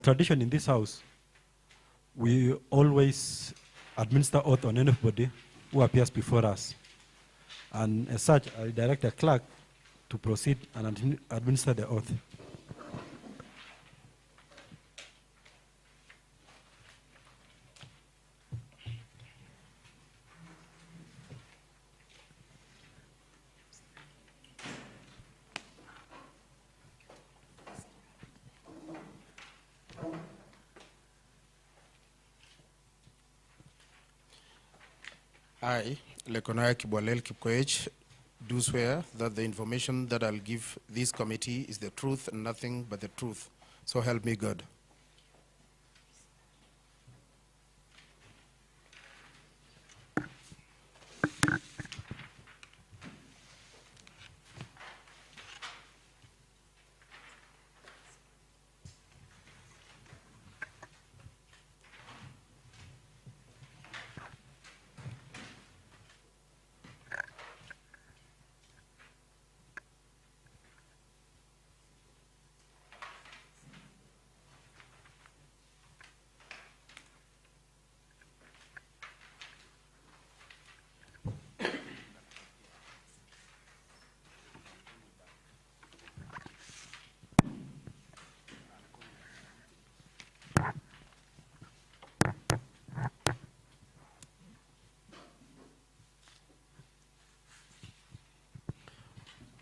Tradition in this house, we always administer oath on anybody who appears before us. And as such, I direct the clerk to proceed and administer the oath. I, Lekonaya Kibwalei, do swear that the information that I'll give this committee is the truth and nothing but the truth. So help me God.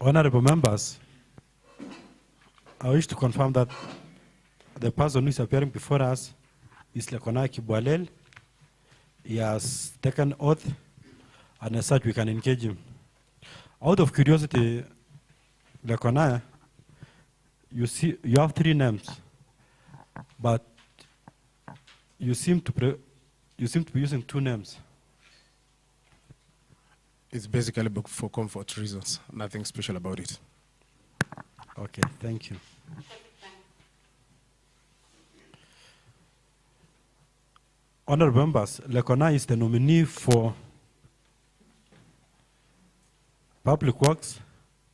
Honorable members, I wish to confirm that the person who is appearing before us is Lekonaya Kibwalei. He has taken oath, and as such we can engage him. Out of curiosity, Lekonaya, you have 3 names, but you seem to be using 2 names. It's basically for comfort reasons, nothing special about it. Okay, thank you. Honorable members, Lekonaya is the nominee for Public Works,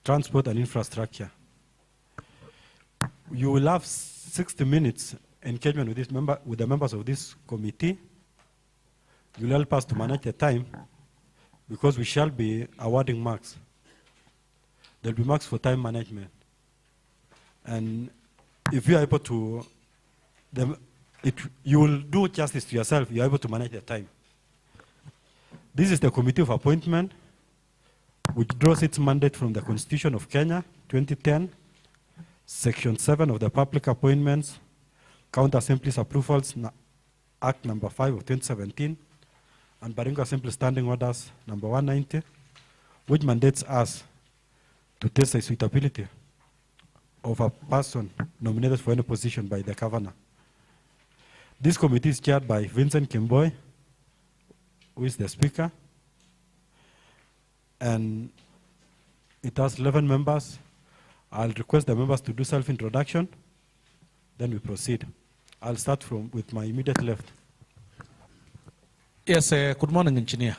Transport and Infrastructure. You will have 60 minutes engagement with the members of this committee. You will help us to manage the time, because we shall be awarding marks. There will be marks for time management. And if you are able to, you will do justice to yourself, you are able to manage the time. This is the Committee of Appointment, which draws its mandate from the Constitution of Kenya, 2010, Section 7 of the Public Appointments, County Assembly's Approvals Act number 5 of 2017, and BARINGO Assembly Standing Orders number 190, which mandates us to test the suitability of a person nominated for any position by the governor. This committee is chaired by Vincent Kimboy, who is the speaker, and it has 11 members. I'll request the members to do self-introduction, then we proceed. I'll start with my immediate left. Yes, good morning, Engineer.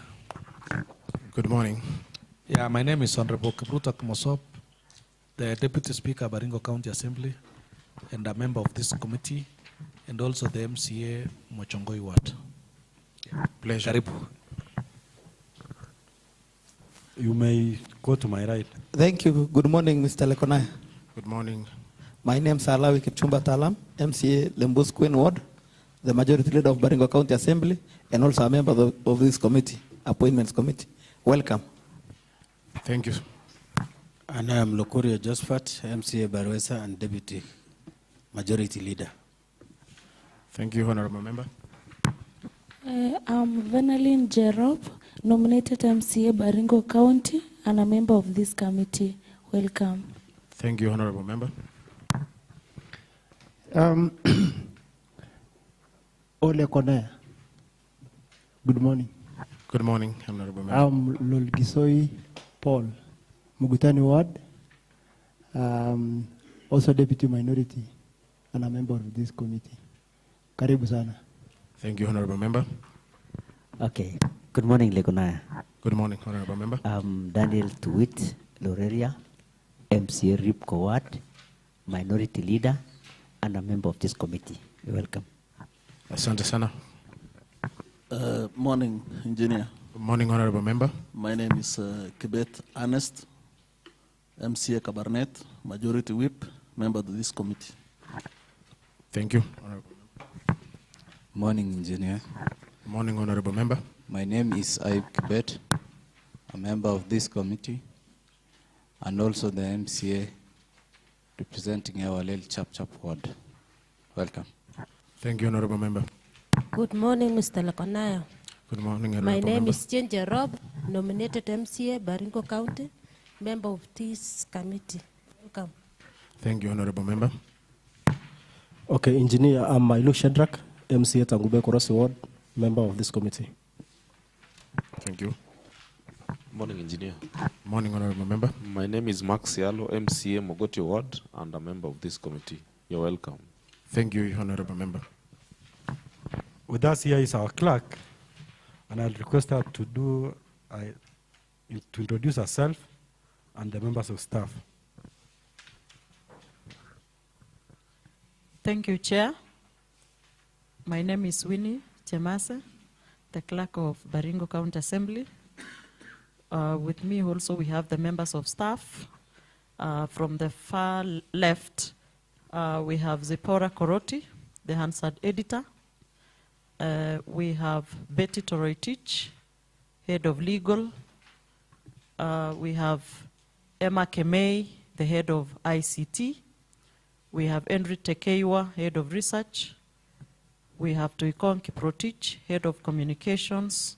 Good morning. Yeah, my name is Honorable Kibruta Mosop, the Deputy Speaker, Baringo County Assembly, and a member of this committee, and also the MCA, Mochongoi Ward. Pleasure. Karibu. You may go to my right. Thank you. Good morning, Mr. Lekonaya. Good morning. My name is Alawi Kipchumba Talam, MCA Lembus Queen Ward, the Majority Leader of Baringo County Assembly, and also a member of this committee, Appointments Committee. Welcome. Thank you. And I am Lokurio Josephat, MCA Barwesa and Deputy Majority Leader. Thank you, Honorable Member. I'm Venaline Jerob, nominated MCA Baringo County and a member of this committee. Welcome. Thank you, Honorable Member. Lekonaya. Good morning. Good morning, Honorable Member. I'm Lolgisoi Paul, Mugutani Ward, also Deputy Minority and a member of this committee. Karibu sana. Thank you, Honorable Member. Okay. Good morning, Lekonaya. Good morning, Honorable Member. I'm Daniel Tuwit Lorelia, MCA Ripco Ward, Minority Leader, and a member of this committee. You're welcome. Asante sana. Morning, Engineer. Good morning, Honorable Member. My name is Kibet Ernest, MCA KABARNET, Majority Whip, member of this committee. Thank you, Honorable. Morning, Engineer. Good morning, Honorable Member. My name is Aib Kibet, a member of this committee, and also the MCA representing our Lel Chap ward. Welcome. Thank you, Honorable Member. Good morning, Mr. Lekonaya. Good morning, Honorable My name Member. is Cecm Rob, nominated MCA, Baringo County, member of this committee. Welcome. Thank you, Honorable Member. Okay, Engineer, I'm Mailu Shedrack, MCA Tangube Korosi Ward, member of this committee. Thank you. Morning, Engineer. Morning, Honorable Member. My name is Max Yalo, MCA Mogoti Ward, and a member of this committee. You're welcome. Thank you, Honorable Member. With us here is our clerk, and I'll request her to introduce herself and the members of staff. Thank you, Chair. My name is Winnie Chemase, the clerk of Baringo County Assembly. With me also we have the members of staff. From the far left, we have Zipporah Koroti, the Hansard editor. We have Betty Toroitich, head of legal. We have Emma Kemei, the head of ICT. We have Henry Tekeiwa, head of research. We have Tuikon Kiprotich, head of communications.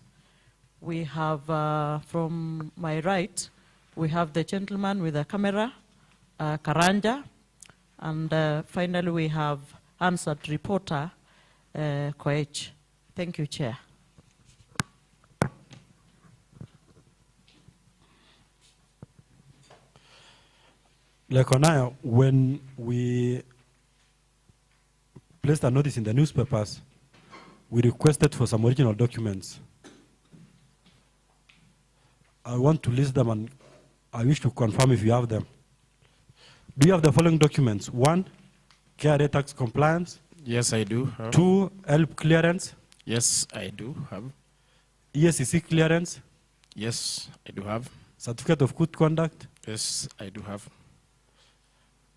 We have, from my right, we have the gentleman with the camera, Karanja. And finally, we have answered reporter, Koech. Thank you, Chair. Lekonaya, when we placed a notice in the newspapers, we requested for some original documents. I want to list them and I wish to confirm if you have them. Do you have the following documents? 1, KRA tax compliance. Yes, I do. 2, HELP clearance. Yes, I do have. ESCC clearance. Yes, I do have. Certificate of good conduct. Yes, I do have.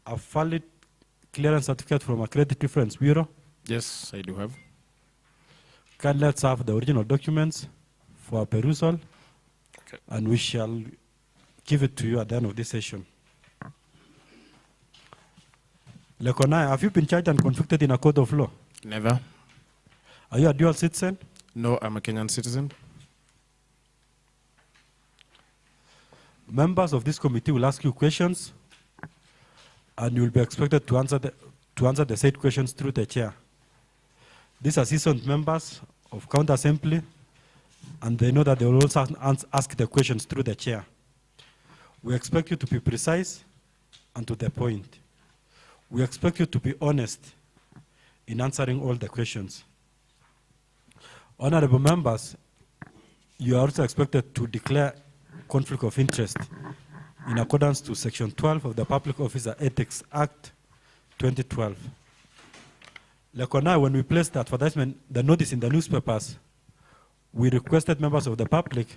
A valid clearance certificate from a credit reference bureau. Yes, I do have. Let's have the original documents for perusal, okay, and we shall give it to you at the end of this session. Lekonaya, have you been charged and convicted in a court of law? Never. Are you a dual citizen? No, I'm a Kenyan citizen. Members of this committee will ask you questions, and you will be expected to answer the said questions through the chair. These are seasoned members of County Assembly, and they know that they will also ask the questions through the chair. We expect you to be precise and to the point. We expect you to be honest in answering all the questions. Honorable members, you are also expected to declare conflict of interest in accordance to Section 12 of the Public Officer Ethics Act 2012. Lekonaya, when we placed the advertisement, the notice in the newspapers, we requested members of the public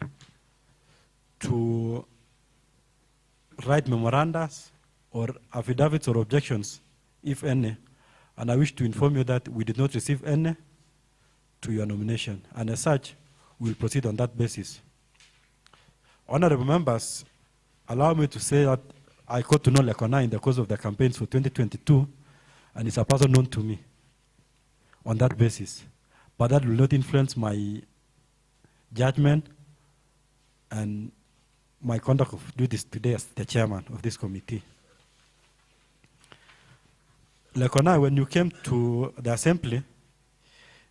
to write memorandums or affidavits or objections, if any, and I wish to inform you that we did not receive any to your nomination, and as such, we will proceed on that basis. Honorable members, allow me to say that I got to know Lekonaya in the course of the campaigns for 2022, and it's a person known to me on that basis. But that will not influence my judgment and my conduct of duties today as the chairman of this committee. Lekonaya, when you came to the assembly,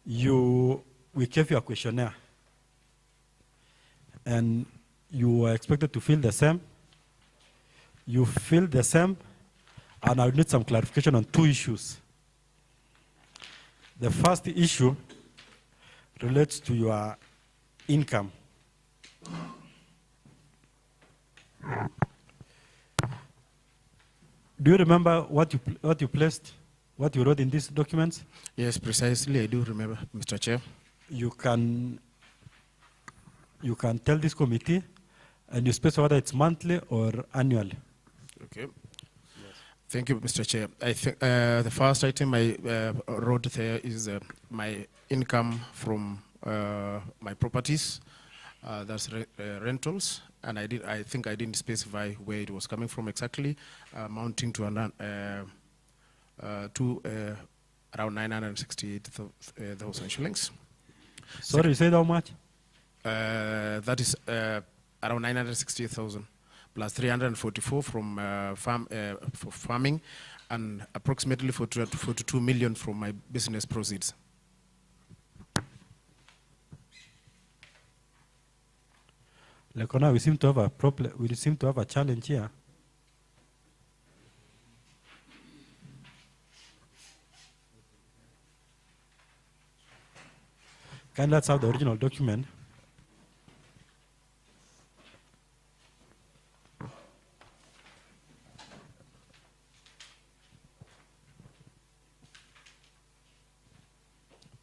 we gave you a questionnaire, and you were expected to fill the same. You filled the same, and I will need some clarification on 2 issues. The first issue relates to your income. Do you remember what you placed what you wrote in these documents? Yes, precisely, I do remember, Mr. Chair. You can tell this committee, and you specify whether it's monthly or annually. Okay. Thank you, Mr. Chair. I think the first item I wrote there is my income from my properties, that's rentals, and I think I didn't specify where it was coming from exactly, amounting to around 968,000 shillings. Sorry, you said how much? That is around 968,000 plus 344 from for farming, and approximately 42 million from my business proceeds. Lekonaya, we seem to have a problem. We seem to have a challenge here. Let's have the original document.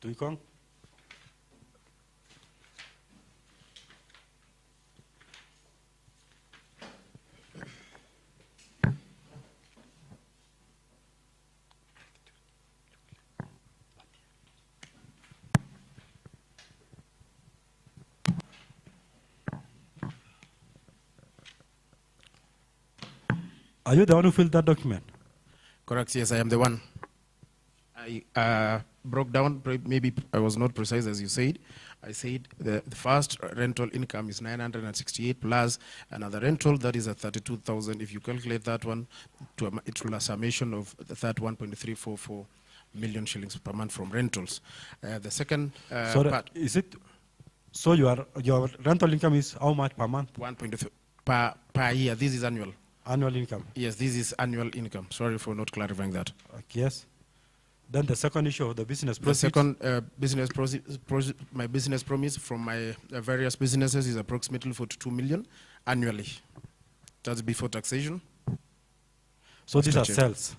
Tuikong? Are you the one who filled that document? Correct, yes, I am the one. I broke down, maybe I was not precise as you said. I said the first rental income is 968 plus another rental that is at 32,000. If you calculate that one, it will a summation of the 1.344 million shillings per month from rentals. The second part. Is it, so your rental income is how much per month? 1.3 per year. This is annual. Annual income? Yes, this is annual income. Sorry for not clarifying that. Okay, yes. Then the second issue of the business proceeds. The second my business promise from my various businesses is approximately 42 million annually. That's before taxation. So these are sales.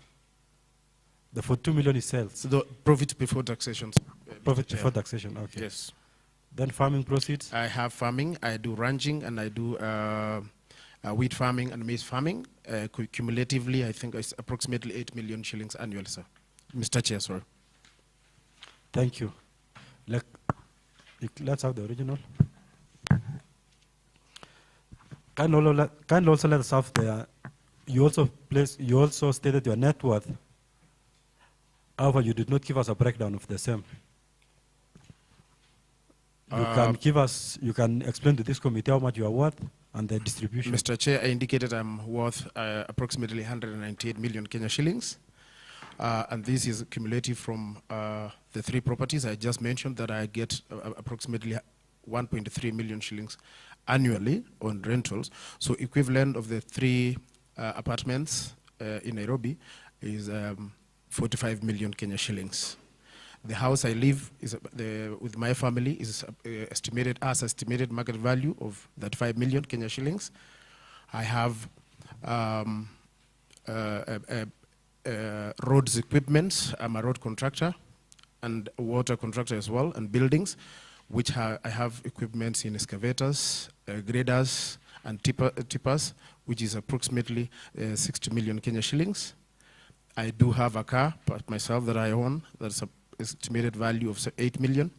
The 42 million is sales. The profit before taxation. Profit before taxation. Okay. Yes. Then farming proceeds. I have farming. I do ranching, and I do wheat farming and maize farming. Cumulatively, I think it's approximately 8 million shillings annually, sir. Mr. Chair, sorry. Thank you. Let's have the original. Can also let us have the. You also stated your net worth. However, you did not give us a breakdown of the same. You can explain to this committee how much you are worth and the distribution. Mr. Chair, I indicated I'm worth approximately 198 million Kenya shillings. And this is cumulative from the three properties I just mentioned that I get approximately 1.3 million shillings annually on rentals. So equivalent of the three apartments in Nairobi is 45 million Kenya shillings. The house I live is with my family is estimated market value of that 5 million Kenya shillings. I have roads equipment. I'm a road contractor and a water contractor as well, and buildings, which I have equipment in excavators, graders, and tippers, which is approximately 60 million Kenya shillings. I do have a car myself that I own. That's an estimated value of 8 million.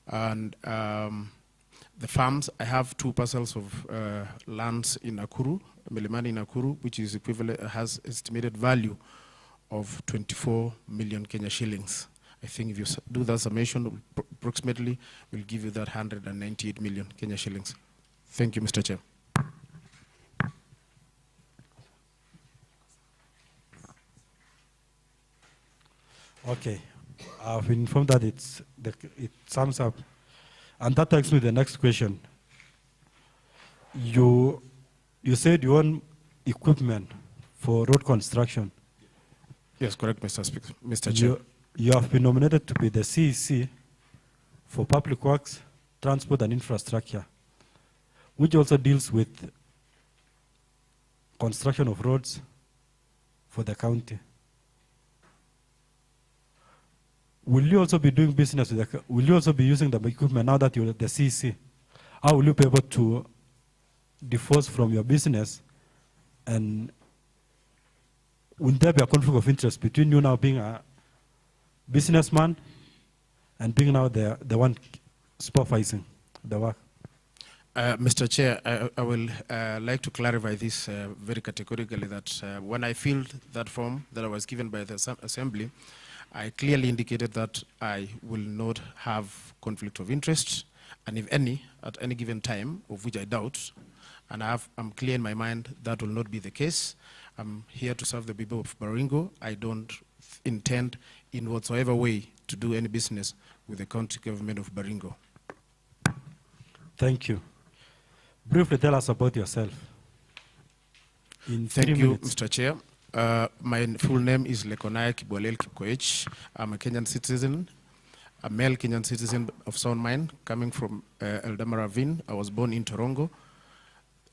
And the farms, I have 2 parcels of lands in Nakuru, Milimani in Nakuru, which is equivalent, has estimated value of 24 million Kenya shillings. I think if you do that summation, approximately will give you that 198 million Kenya shillings. Thank you, Mr. Chair. Okay, I've been informed that it sums up, and that takes me to the next question. You said you own equipment for road construction. Yes, correct, Mr. Speaker. Mr. Chair. You have been nominated to be the CEC for Public Works, Transport and Infrastructure, which also deals with construction of roads for the county. will you also be doing business with will you also be using the equipment now that you're the CC? How will you be able to divorce from your business, and will there be a conflict of interest between you now being a businessman and being now the one supervising the work? Mr. Chair, I will like to clarify this very categorically, that when I filled that form that I was given by the Assembly, I clearly indicated that I will not have conflict of interest, and if any, at any given time, of which I doubt, and I'm clear in my mind that will not be the case. I'm here to serve the people of Baringo. I don't intend in whatsoever way to do any business with the county government of Baringo. Thank you. Briefly tell us about yourself. Thank you, Mr. Chair. My full name is Lekonaya Kibwalei. I'm a Kenyan citizen, a male Kenyan citizen of sound mind, coming from Eldama Ravine. I was born in Torongo,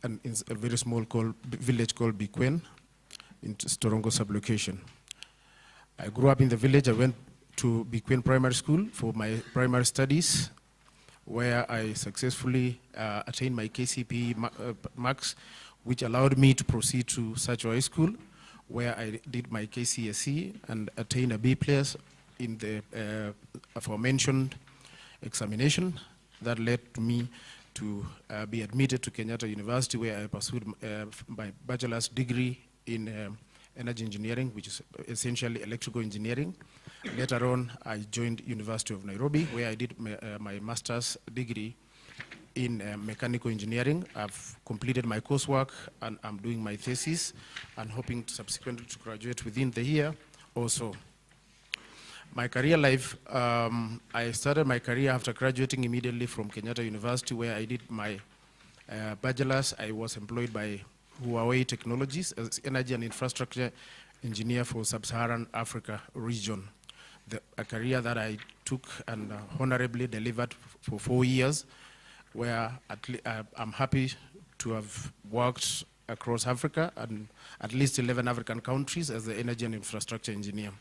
and in a very small village called Bikwen, in Torongo sublocation. I grew up in the village. I went to Bikwen Primary School for my primary studies, where I successfully attained my KCPE marks, which allowed me to proceed to Sacho High School, where I did my KCSE and attained a B+ in the aforementioned examination. That led me to be admitted to Kenyatta University, where I pursued my bachelor's degree in energy engineering, which is essentially electrical engineering. Later on, I joined University of Nairobi, where I did my master's degree in mechanical engineering. I've completed my coursework, and I'm doing my thesis, and hoping to subsequently to graduate within the year also. My career life, I started my career after graduating immediately from Kenyatta University, where I did my bachelor's. I was employed by Huawei Technologies as energy and infrastructure engineer for Sub-Saharan Africa region. A career that I took and honorably delivered for 4 years, where I'm happy to have worked across Africa and at least 11 African countries as the energy and infrastructure engineer.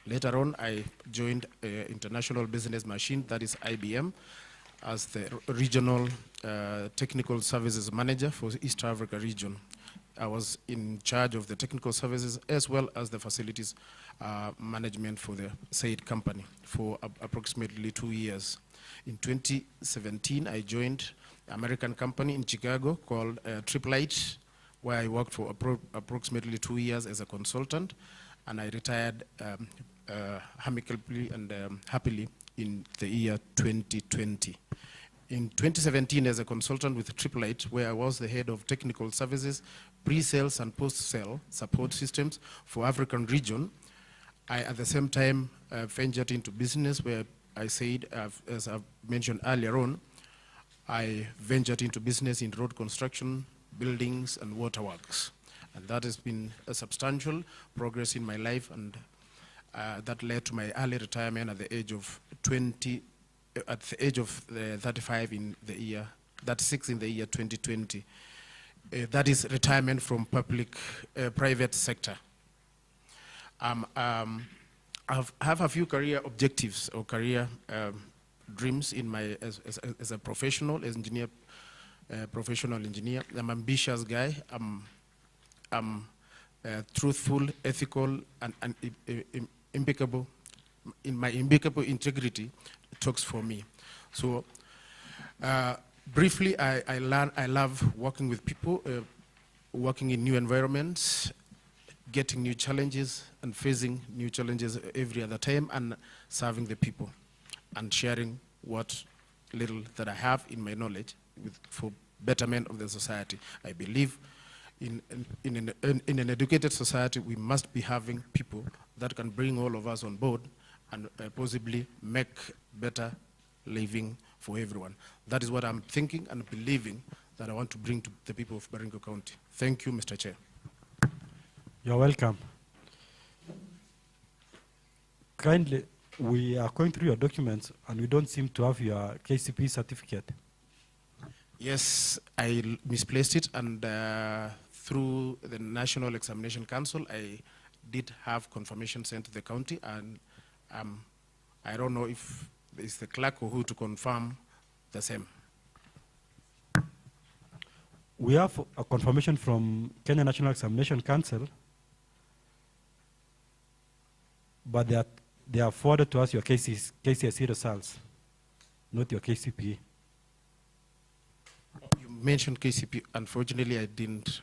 Later on, I joined International Business Machine, that is IBM, as the regional technical services manager for East Africa region. I was in charge of the technical services as well as the facilities management for the said company for approximately 2 years. In 2017, I joined an American company in Chicago called Triplite, where I worked for approximately 2 years as a consultant, and I retired amicably and happily in the year 2020. In 2017, as a consultant with Triplite, where I was the head of technical services, pre-sales and post-sale support systems for African region, I at the same time ventured into business, where I said, as I've mentioned earlier on, I ventured into business in road construction, buildings, and waterworks. And that has been a substantial progress in my life, and that led to my early retirement at the age of 35 in the year, 36 in the year 2020. That is retirement from private sector. I have a few career objectives or career dreams in my as a professional engineer. Professional engineer. I'm an ambitious guy. I'm truthful, ethical, and impeccable. In my impeccable integrity talks for me. So briefly, I love working with people, working in new environments, getting new challenges and facing new challenges every other time, and serving the people and sharing what little that I have in my knowledge for betterment of the society. I believe in an educated society, we must be having people that can bring all of us on board and possibly make better living for everyone. That is what I'm thinking and believing that I want to bring to the people of Baringo County. Thank you, Mr. Chair. You're welcome. Kindly, we are going through your documents and we don't seem to have your KCP certificate. Yes, I misplaced it, and through the National Examination Council, I did have confirmation sent to the county, and I'm I don't know if it's the clerk or who to confirm the same. We have a confirmation from Kenya National Examination Council, but they are forwarded to us your KCSE results, not your KCPE. You mentioned KCPE. Unfortunately, I didn't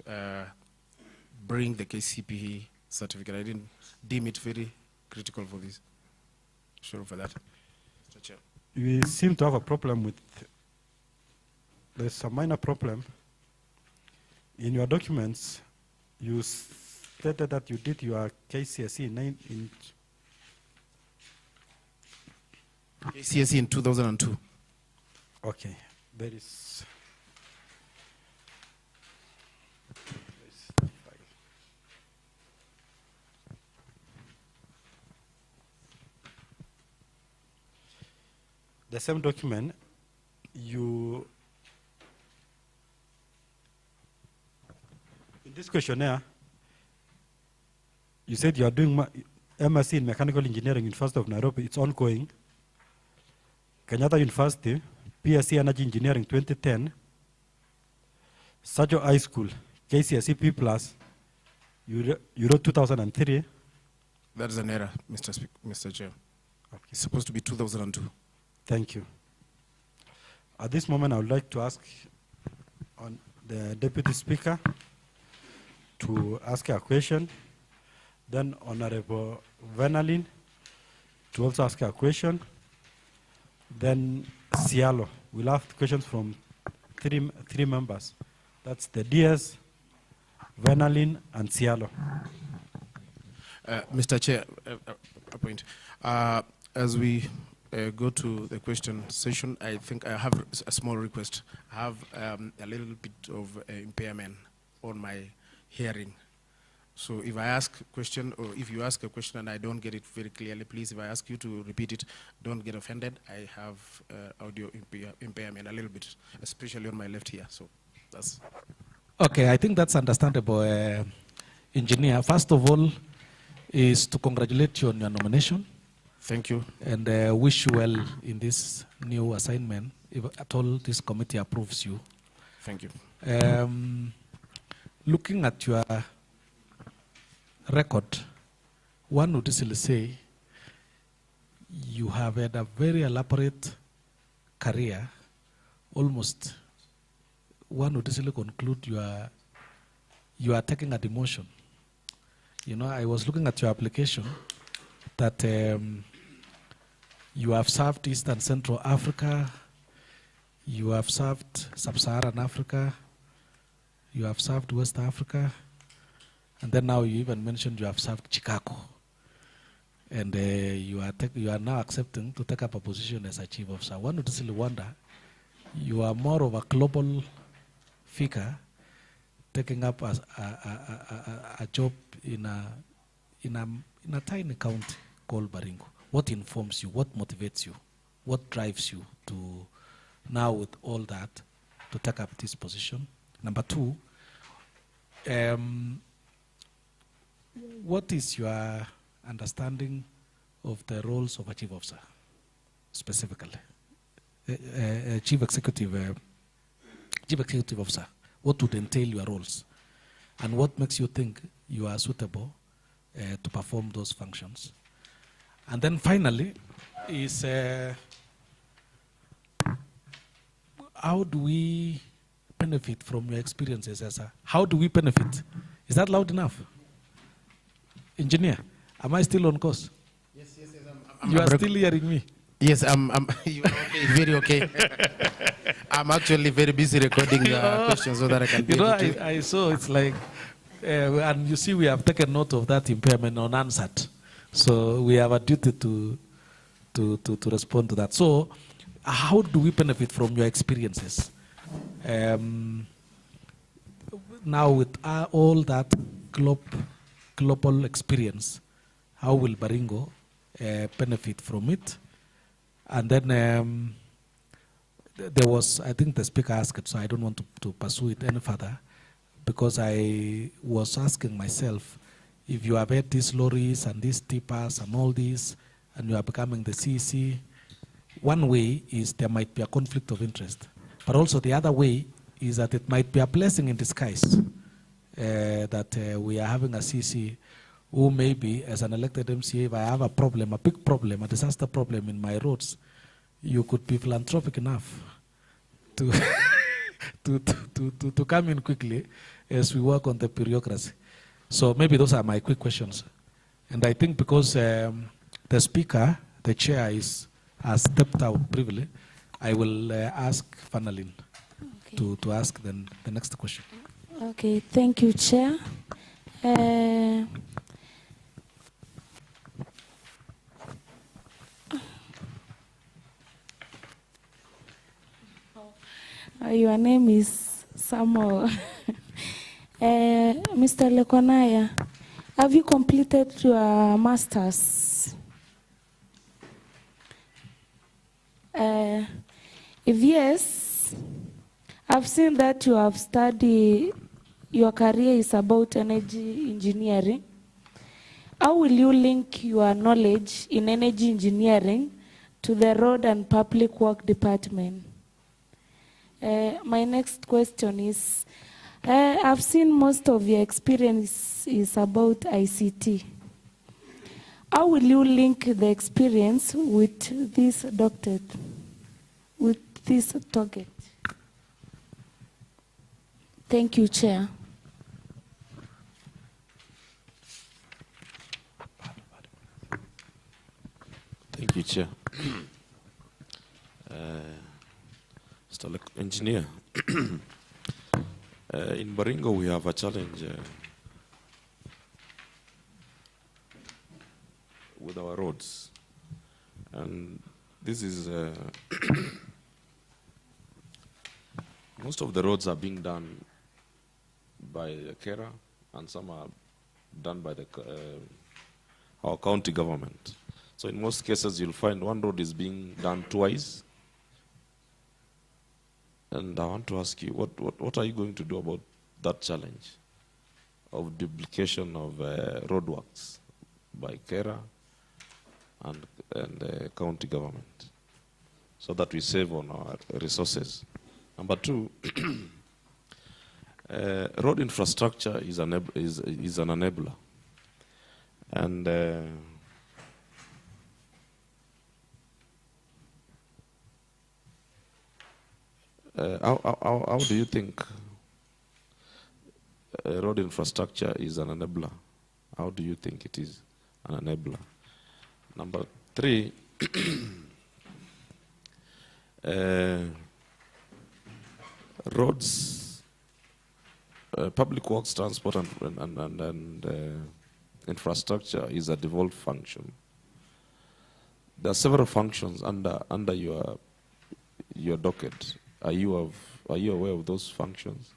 bring the KCPE certificate. I didn't deem it very critical for this. Sorry for that, Mr. Chair. We seem to have a problem with, there's a minor problem. In your documents, you stated that you did your KCSE in KCSE in 2002. Okay, there is. The same document, you, in this questionnaire, you said you are doing MSc in Mechanical Engineering in University of Nairobi. It's ongoing. Kenyatta University, PSC Energy Engineering 2010. Sajo High School, KCSE P+, you wrote 2003. That's an error, Mr. Chair. Okay. It's supposed to be 2002. Thank you. At this moment, I would like to ask on the Deputy Speaker to ask a question. Then Honorable Venalin to also ask a question. Then Cialo. We'll have questions from three members. That's the DS, Venalin, and Cialo. Mr. Chair, a point. As we go to the question session, I think I have a small request. I have a little bit of impairment on my hearing. So if I ask a question, or if you ask a question and I don't get it very clearly, please, if I ask you to repeat it, don't get offended. I have audio impairment a little bit, especially on my left ear. So that's... Okay, I think that's understandable, Engineer. First of all, is to congratulate you on your nomination. Thank you. And wish you well in this new assignment, if at all this committee approves you. Thank you. Looking at your record, one would easily say you have had a very elaborate career. Almost, one would easily conclude you are taking a demotion. You know, I was looking at your application that you have served East and Central Africa, you have served Sub-Saharan Africa, you have served West Africa, and then now you even mentioned you have served Chicago. And you are now accepting to take up a position as a chief officer. One would still wonder, you are more of a global figure taking up a job in a tiny county called Baringo. What informs you? What motivates you? What drives you to now, with all that, to take up this position? Number two, what is your understanding of the roles of a chief officer, specifically? Chief executive officer, what would entail your roles? And what makes you think you are suitable to perform those functions? And then finally, is how do we benefit from your experiences as a, how do we benefit? Is that loud enough? Engineer, am I still on course? Yes, you are still hearing me? Yes, you are okay, very okay. I'm actually very busy recording questions so that I can be able to... I saw it's like, and you see we have taken note of that impairment unanswered. So we have a duty to respond to that. So how do we benefit from your experiences? Now with all that global experience, how will Baringo benefit from it? And then there was, I think the speaker asked it, so I don't want to pursue it any further, because I was asking myself, if you have had these lorries and these tippers and all these, and you are becoming the CEC, one way is there might be a conflict of interest. But also the other way is that it might be a blessing in disguise that we are having a CC who maybe, as an elected MCA, if I have a problem, a big problem, a disaster problem in my roads, you could be philanthropic enough to, to come in quickly as we work on the bureaucracy. So maybe those are my quick questions. And I think because the speaker, the chair, has stepped out briefly, I will ask Fanalin to ask then the next question. Okay, thank you, Chair. Your name is Samuel. Mr. Lekonaya, have you completed your master's? If yes, I've seen that you have studied, your career is about energy engineering. How will you link your knowledge in energy engineering to the road and public work department? My next question is, I've seen most of your experience is about ICT. How will you link the experience with this doctorate, with this target? Thank you, Chair. Thank you, Chair. Mr. Engineer, in Baringo we have a challenge with our roads, and this is most of the roads are being done by KERA and some are done by the our county government. So in most cases you'll find one road is being done twice. And I want to ask you, what are you going to do about that challenge of duplication of roadworks by KERA and county government, so that we save on our resources? Number two, road infrastructure is an enabler, and how do you think road infrastructure is an enabler? How do you think it is an enabler? Number three, roads, public works, transport, and infrastructure is a devolved function. There are several functions under your docket. Are you aware of those functions?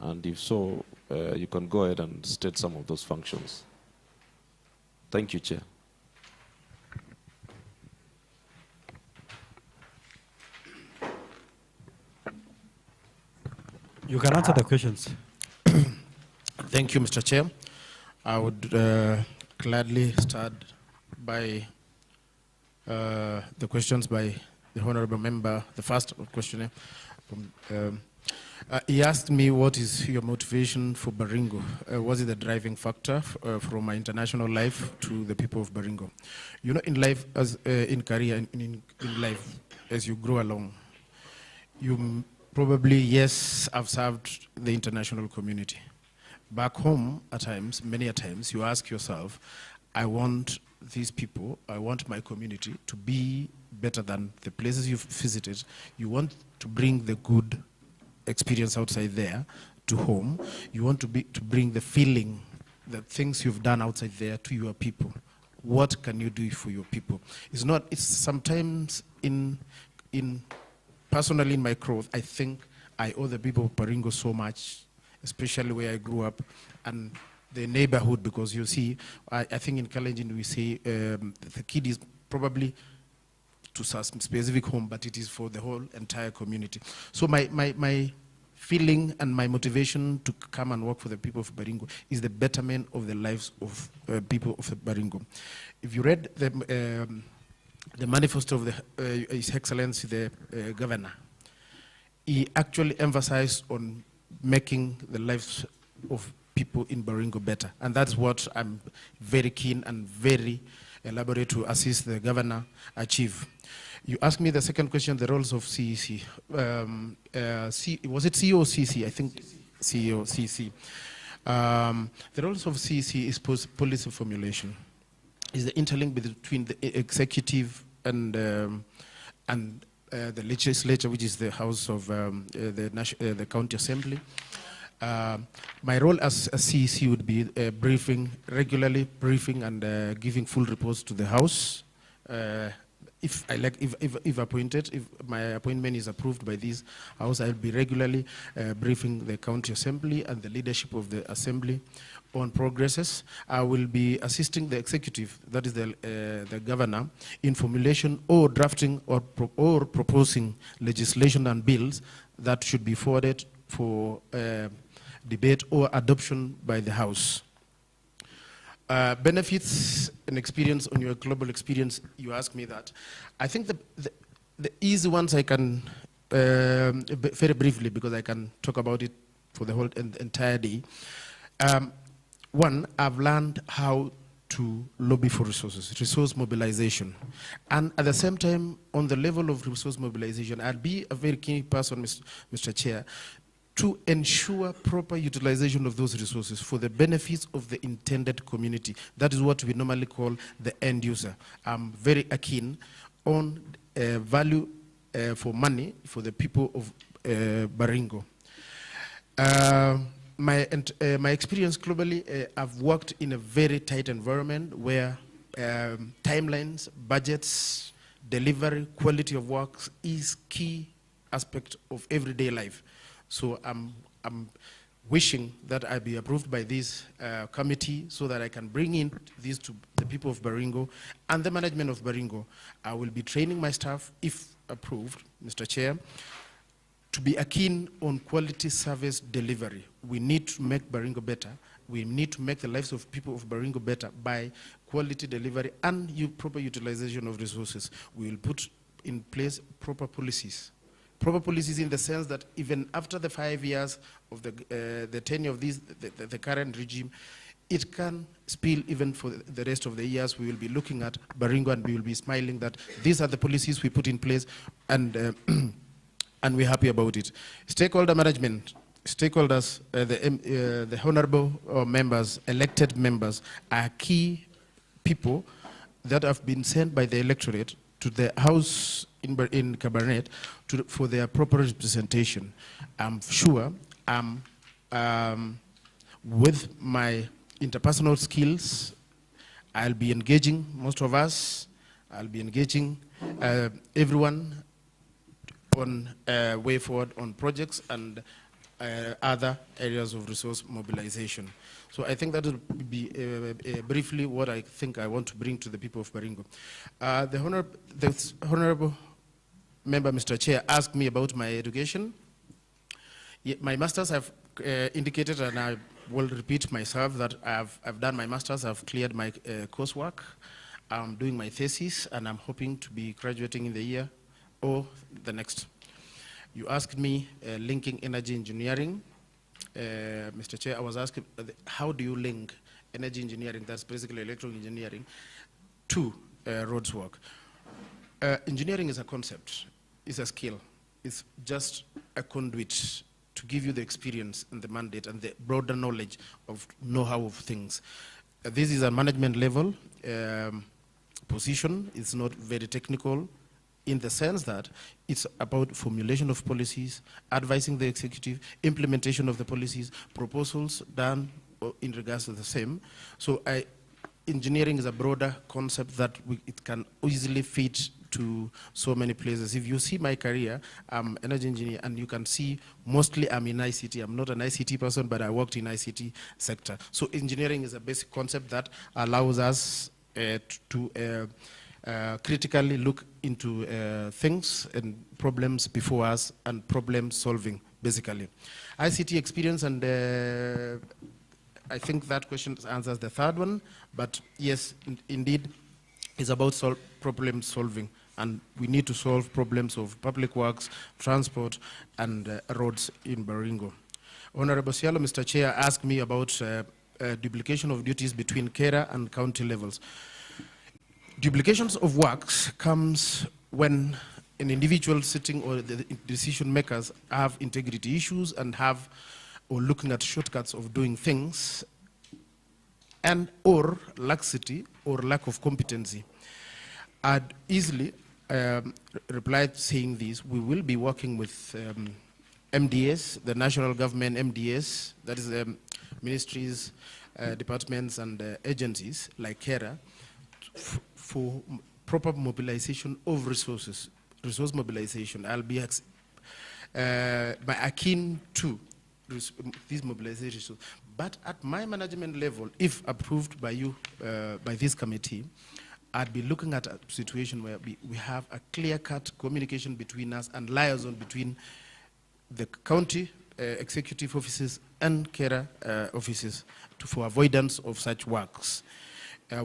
And if so, you can go ahead and state some of those functions. Thank you, Chair. You can answer the questions. Thank you, Mr. Chair. I would gladly start by the questions by the honorable member, the first questioner. He asked me, what is your motivation for Baringo? Was it the driving factor from my international life to the people of Baringo? You know, in life, as in career, in life, as you grow along, you probably, yes, I've served the international community. Back home, at times, many a times, you ask yourself, I want these people, I want my community to be better than the places you've visited. You want to bring the good experience outside there to home. You want to bring the feeling, the things you've done outside there to your people. What can you do for your people? It's sometimes personally in my growth, I think I owe the people of Baringo so much, especially where I grew up, and the neighborhood, because you see, I think in Kalenjin we say the kid is probably to some specific home, but it is for the whole entire community. So my feeling and my motivation to come and work for the people of Baringo is the betterment of the lives of people of Baringo. If you read the manifesto of His Excellency the Governor, he actually emphasized on making the lives of people in Baringo better. And that's what I'm very keen and very elaborate to assist the Governor achieve. You asked me the second question, the roles of CEC. Was it CEO or CC? I think CEO, CC. The roles of CEC is policy formulation. Is the interlink between the executive and the legislature, which is the House of the County Assembly. My role as a CEC would be regularly briefing and giving full reports to the House. If appointed, if my appointment is approved by this House, I'll be regularly briefing the County Assembly and the leadership of the Assembly on progresses. I will be assisting the executive, that is the Governor, in formulation or drafting or proposing legislation and bills that should be forwarded for debate or adoption by the House. Benefits and experience on your global experience, you ask me that. I think the easy ones I can, very briefly, because I can talk about it for the whole entire day. One, I've learned how to lobby for resources, resource mobilization. And at the same time, on the level of resource mobilization, I'll be a very key person, Mr. Chair, to ensure proper utilization of those resources for the benefits of the intended community. That is what we normally call the end user. I'm very keen on value for money for the people of Baringo. My experience globally, I've worked in a very tight environment where timelines, budgets, delivery, quality of work is key aspect of everyday life. So I'm wishing that I be approved by this committee so that I can bring in these to the people of Baringo and the management of Baringo. I will be training my staff, if approved, Mr. Chair, to be keen on quality service delivery. We need to make Baringo better. We need to make the lives of people of Baringo better by quality delivery and proper utilization of resources. We will put in place proper policies. Proper policies in the sense that even after the 5 years of the tenure of the current regime, it can spill even for the rest of the years. We will be looking at Baringo and we will be smiling that these are the policies we put in place and we're happy about it. Stakeholder management, stakeholders, the honorable members, elected members are key people that have been sent by the electorate to the House in KABARNET for their proper representation. I'm sure with my interpersonal skills, I'll be engaging most of us, I'll be engaging everyone on way forward on projects and other areas of resource mobilization. So I think that will be briefly what I think I want to bring to the people of Baringo. The honorable member, Mr. Chair, asked me about my education. My masters I've indicated, and I will repeat myself that I've done my masters, I've cleared my coursework, I'm doing my thesis, and I'm hoping to be graduating in the year or the next. You asked me linking energy engineering. Mr. Chair, I was asked, how do you link energy engineering, that's basically electrical engineering, to roads work? Engineering is a concept, it's a skill. It's just a conduit to give you the experience and the mandate and the broader knowledge of know-how of things. This is a management level position. It's not very technical in the sense that it's about formulation of policies, advising the executive, implementation of the policies, proposals done in regards to the same. So engineering is a broader concept that it can easily fit to so many places. If you see my career, I'm an energy engineer, and you can see mostly I'm in ICT. I'm not an ICT person, but I worked in ICT sector. So engineering is a basic concept that allows us to critically look into things and problems before us and problem solving basically. ICT experience, and I think that question answers the third one, but yes, indeed, it's about problem solving, and we need to solve problems of public works, transport, and roads in Baringo. Honorable Sialo, Mr. Chair, asked me about duplication of duties between KERA and county levels. Duplications of works comes when an individual sitting or the decision makers have integrity issues and have or looking at shortcuts of doing things, and or laxity or lack of competency. I'd easily replied saying this: we will be working with MDS, the national government MDS, that is ministries, departments, and agencies like KERA, for proper mobilization of resources, resource mobilization. I'll be by akin to these mobilizations. But at my management level, if approved by you, by this committee, I'd be looking at a situation where we have a clear-cut communication between us and liaison between the county executive offices and KERA offices for avoidance of such works.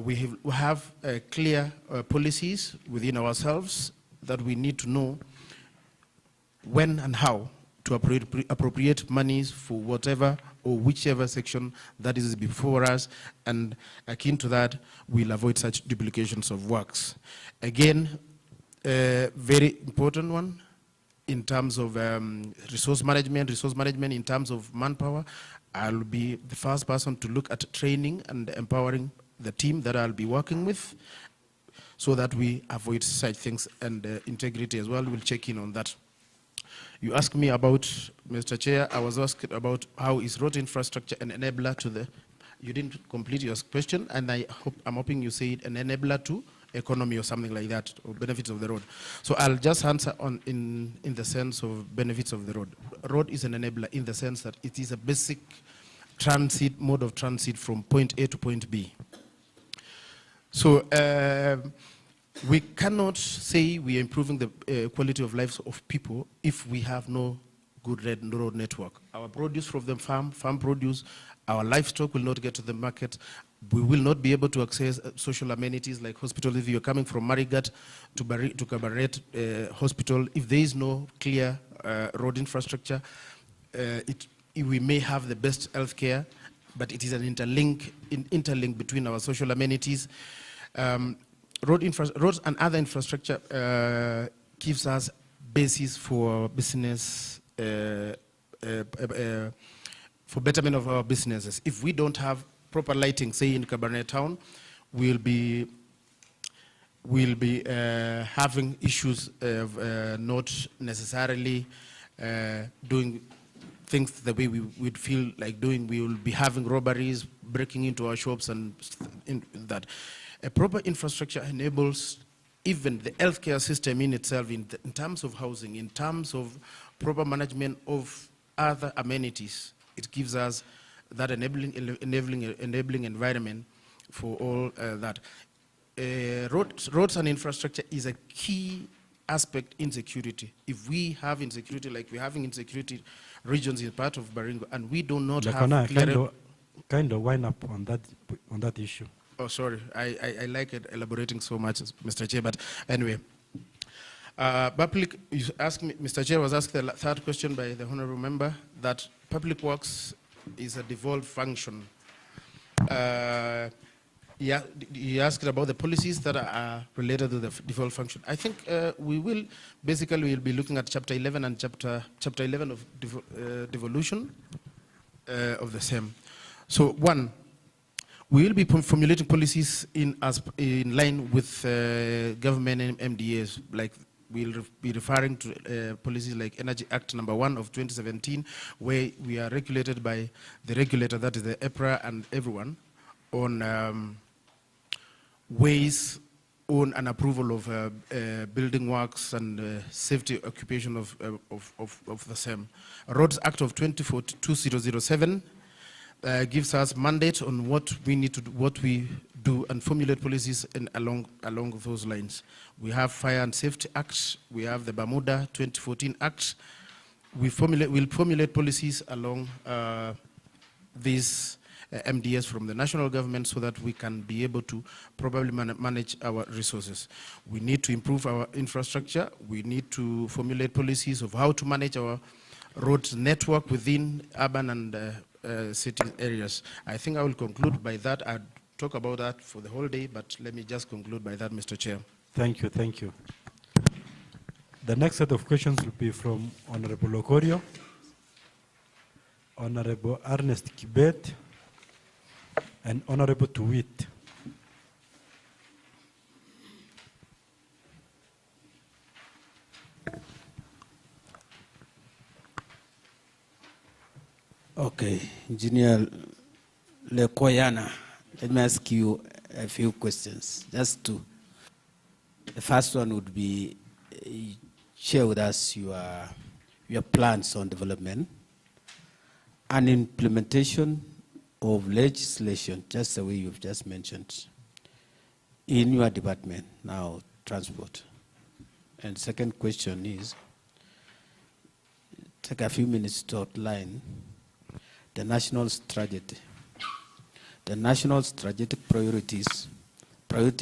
We have clear policies within ourselves that we need to know when and how to appropriate monies for whatever or whichever section that is before us, and akin to that, we'll avoid such duplications of works. Again, a very important one in terms of resource management in terms of manpower. I'll be the first person to look at training and empowering the team that I'll be working with, so that we avoid such things, and integrity as well. We'll check in on that. You asked me about, Mr. Chair, I was asked about how is road infrastructure an enabler to the, you didn't complete your question, and I'm hoping you said an enabler to economy or something like that, or benefits of the road. So I'll just answer on in the sense of benefits of the road. Road is an enabler in the sense that it is a basic transit, mode of transit from point A to point B. So we cannot say we are improving the quality of lives of people if we have no good road network. Our produce from the farm produce, our livestock will not get to the market. We will not be able to access social amenities like hospitals. If you're coming from Marigat to KABARNET hospital, if there is no clear road infrastructure, we may have the best healthcare, but it is an interlink between our social amenities. Roads and other infrastructure gives us basis for business, for betterment of our businesses. If we don't have proper lighting, say in KABARNET town, we'll be having issues of not necessarily doing things the way we would feel like doing. We will be having robberies, breaking into our shops, and in that. A proper infrastructure enables even the healthcare system in itself, in terms of housing, in terms of proper management of other amenities. It gives us that enabling environment for all that. Roads and infrastructure is a key aspect in security. If we have insecurity, like we're having insecurity regions in part of Baringo, and we do not have clear... Kind of wind up on that issue. Oh, sorry. I like it elaborating so much, Mr. Chair, but anyway. Public, you asked me, Mr. Chair was asked the third question by the honorable member, that public works is a devolved function. He asked about the policies that are related to the devolved function. I think we'll be looking at Chapter 11 and Chapter 11 of devolution of the same. So one, we will be formulating policies in line with government and MDAs. Like we'll be referring to policies like Energy Act No. 1 of 2017, where we are regulated by the regulator, that is the EPRA and everyone, on ways on an approval of building works and safety occupation of the same. Roads Act of 2007 gives us mandate on what we need to do, what we do, and formulate policies along those lines. We have Fire and Safety Act, we have the Bermuda 2014 Act, we'll formulate policies along these MDS from the national government so that we can be able to probably manage our resources. We need to improve our infrastructure. We need to formulate policies of how to manage our road network within urban and city areas. I think I will conclude by that. I'd talk about that for the whole day, but let me just conclude by that, Mr. Chair. Thank you, thank you. The next set of questions will be from Honorable Lokorio, Honorable Ernest Kibet, and Honorable Tuwit. Okay, Engineer Lekoyana, let me ask you a few questions. Just two. The first one would be, share with us your plans on development and implementation of legislation, just the way you've just mentioned, in your department, now transport. And second question is, take a few minutes to outline the national strategy, the national strategic priority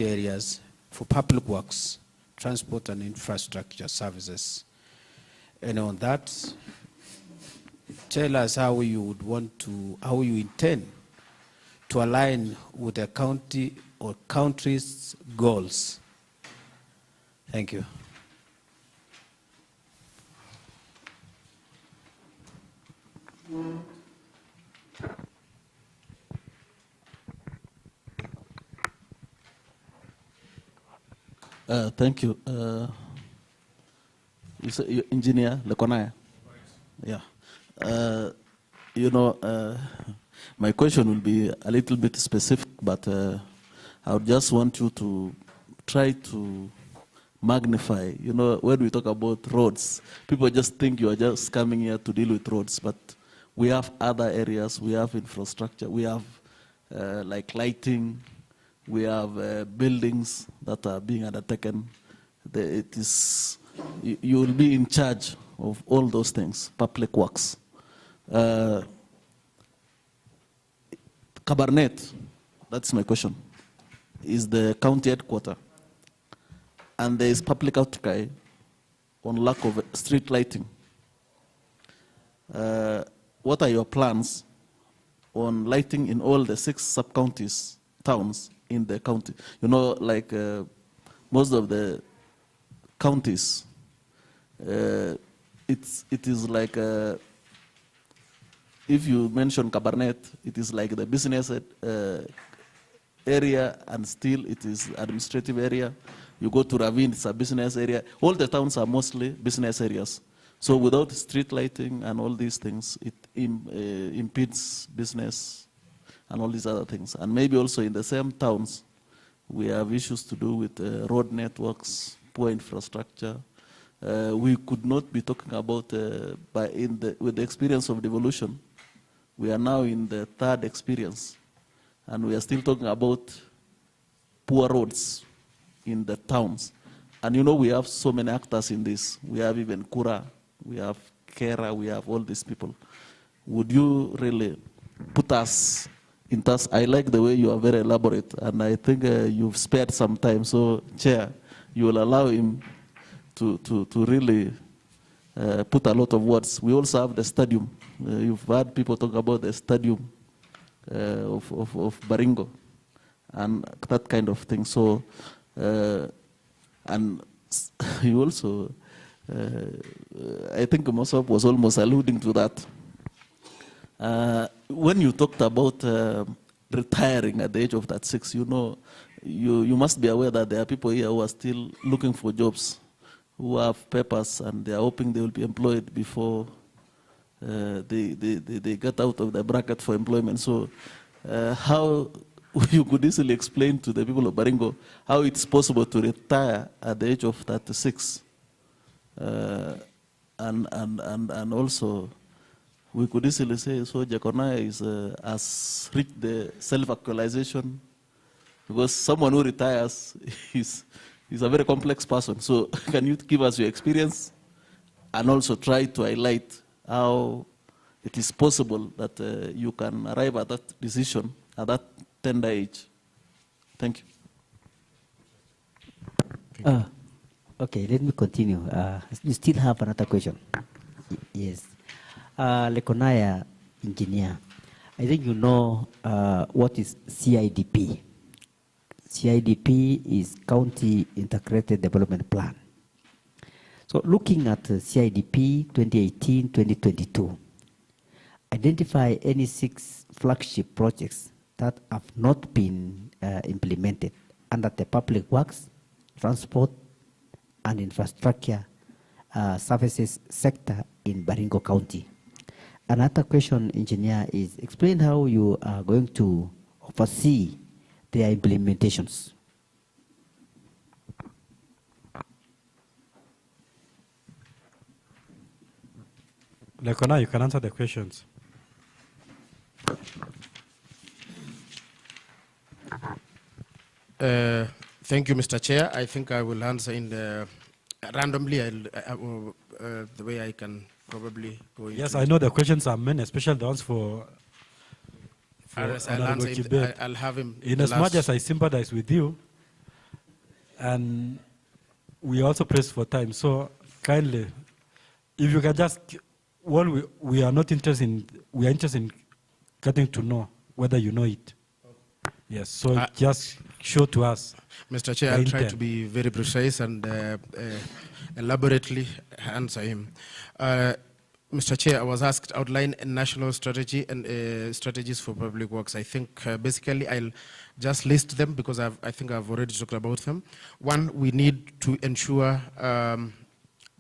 areas for public works, transport and infrastructure services. And on that, tell us how you intend to align with the county or country's goals. Thank you. Thank you. Engineer Lekonaya. Yeah. My question will be a little bit specific, but I would just want you to try to magnify. When we talk about roads, people just think you are just coming here to deal with roads, but we have other areas, we have infrastructure, we have like lighting, we have buildings that are being undertaken. You will be in charge of all those things, public works. KABARNET, that's my question, is the county headquarters, and there is public outcry on lack of street lighting. What are your plans on lighting in all the 6 sub-counties, towns in the county? Like most of the counties, it is like, if you mention KABARNET, it is like the business area, and still it is administrative area. You go to Ravine, it's a business area. All the towns are mostly business areas. So without street lighting and all these things, it impedes business and all these other things. And maybe also in the same towns, we have issues to do with road networks, poor infrastructure. We could not be talking about, with the experience of devolution, we are now in the 3rd experience, and we are still talking about poor roads in the towns. And we have so many actors in this. We have even Kura, we have Kera, we have all these people. Would you really put us in touch? I like the way you are very elaborate, and I think you've spared some time. So, Chair, you will allow him to really put a lot of words. We also have the stadium. You've heard people talk about the stadium of Baringo and that kind of thing. So, and you also, I think Mosop was almost alluding to that. When you talked about retiring at the age of that 6, you must be aware that there are people here who are still looking for jobs, who have papers, and they are hoping they will be employed before they get out of the bracket for employment. So how you could easily explain to the people of Baringo how it's possible to retire at the age of 36, and also we could easily say, so Lekonaya has reached the self-actualization, because someone who retires is a very complex person. So can you give us your experience and also try to highlight how it is possible that you can arrive at that decision at that tender age. Thank you. Okay, let me continue. You still have another question? Yes. Lekonaya, engineer, I think you know what is CIDP. CIDP is County Integrated Development Plan. So looking at CIDP 2018-2022, identify any 6 flagship projects that have not been implemented under the public works, transport, and infrastructure services sector in Baringo County. Another question, engineer, is explain how you are going to oversee their implementations. Lekonaya, you can answer the questions. Thank you, Mr. Chair. I think I will answer in the randomly, the way I can probably go into. Yes, I know the questions are many, especially the ones for I'll Honorable answer Kibet. I'll have him. In as much as I sympathize with you, and we also press for time, so kindly, if you can just, well, we are not interested in, we are interested in getting to know whether you know it. Yes, so just show to us. Mr. Chair, I'll try to be very precise and elaborately answer him. Mr. Chair, I was asked to outline a national strategy and strategies for public works. I think basically I'll just list them because I think I've already talked about them. One, we need to ensure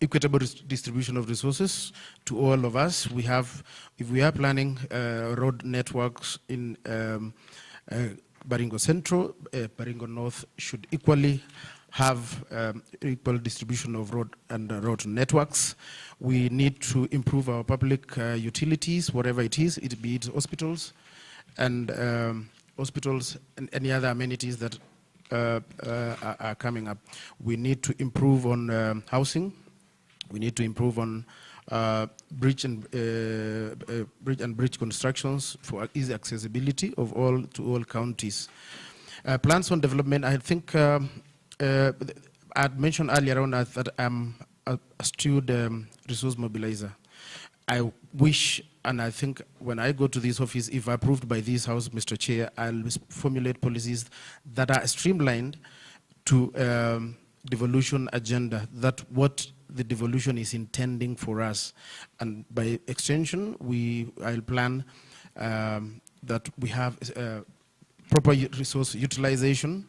equitable distribution of resources to all of us. We have, if we are planning road networks in Baringo Central, Baringo North should equally have equal distribution of road and road networks. We need to improve our public utilities, whatever it is, be it hospitals and any other amenities that are coming up. We need to improve on housing. We need to improve on bridge and bridge constructions for easy accessibility of all to all counties. Plans on development. I think I had mentioned earlier on that I'm a astute resource mobilizer. I wish, and I think when I go to this office, if approved by this House, Mr. Chair, I'll formulate policies that are streamlined to devolution agenda, that what the devolution is intending for us. And by extension, I'll plan that we have proper resource utilization,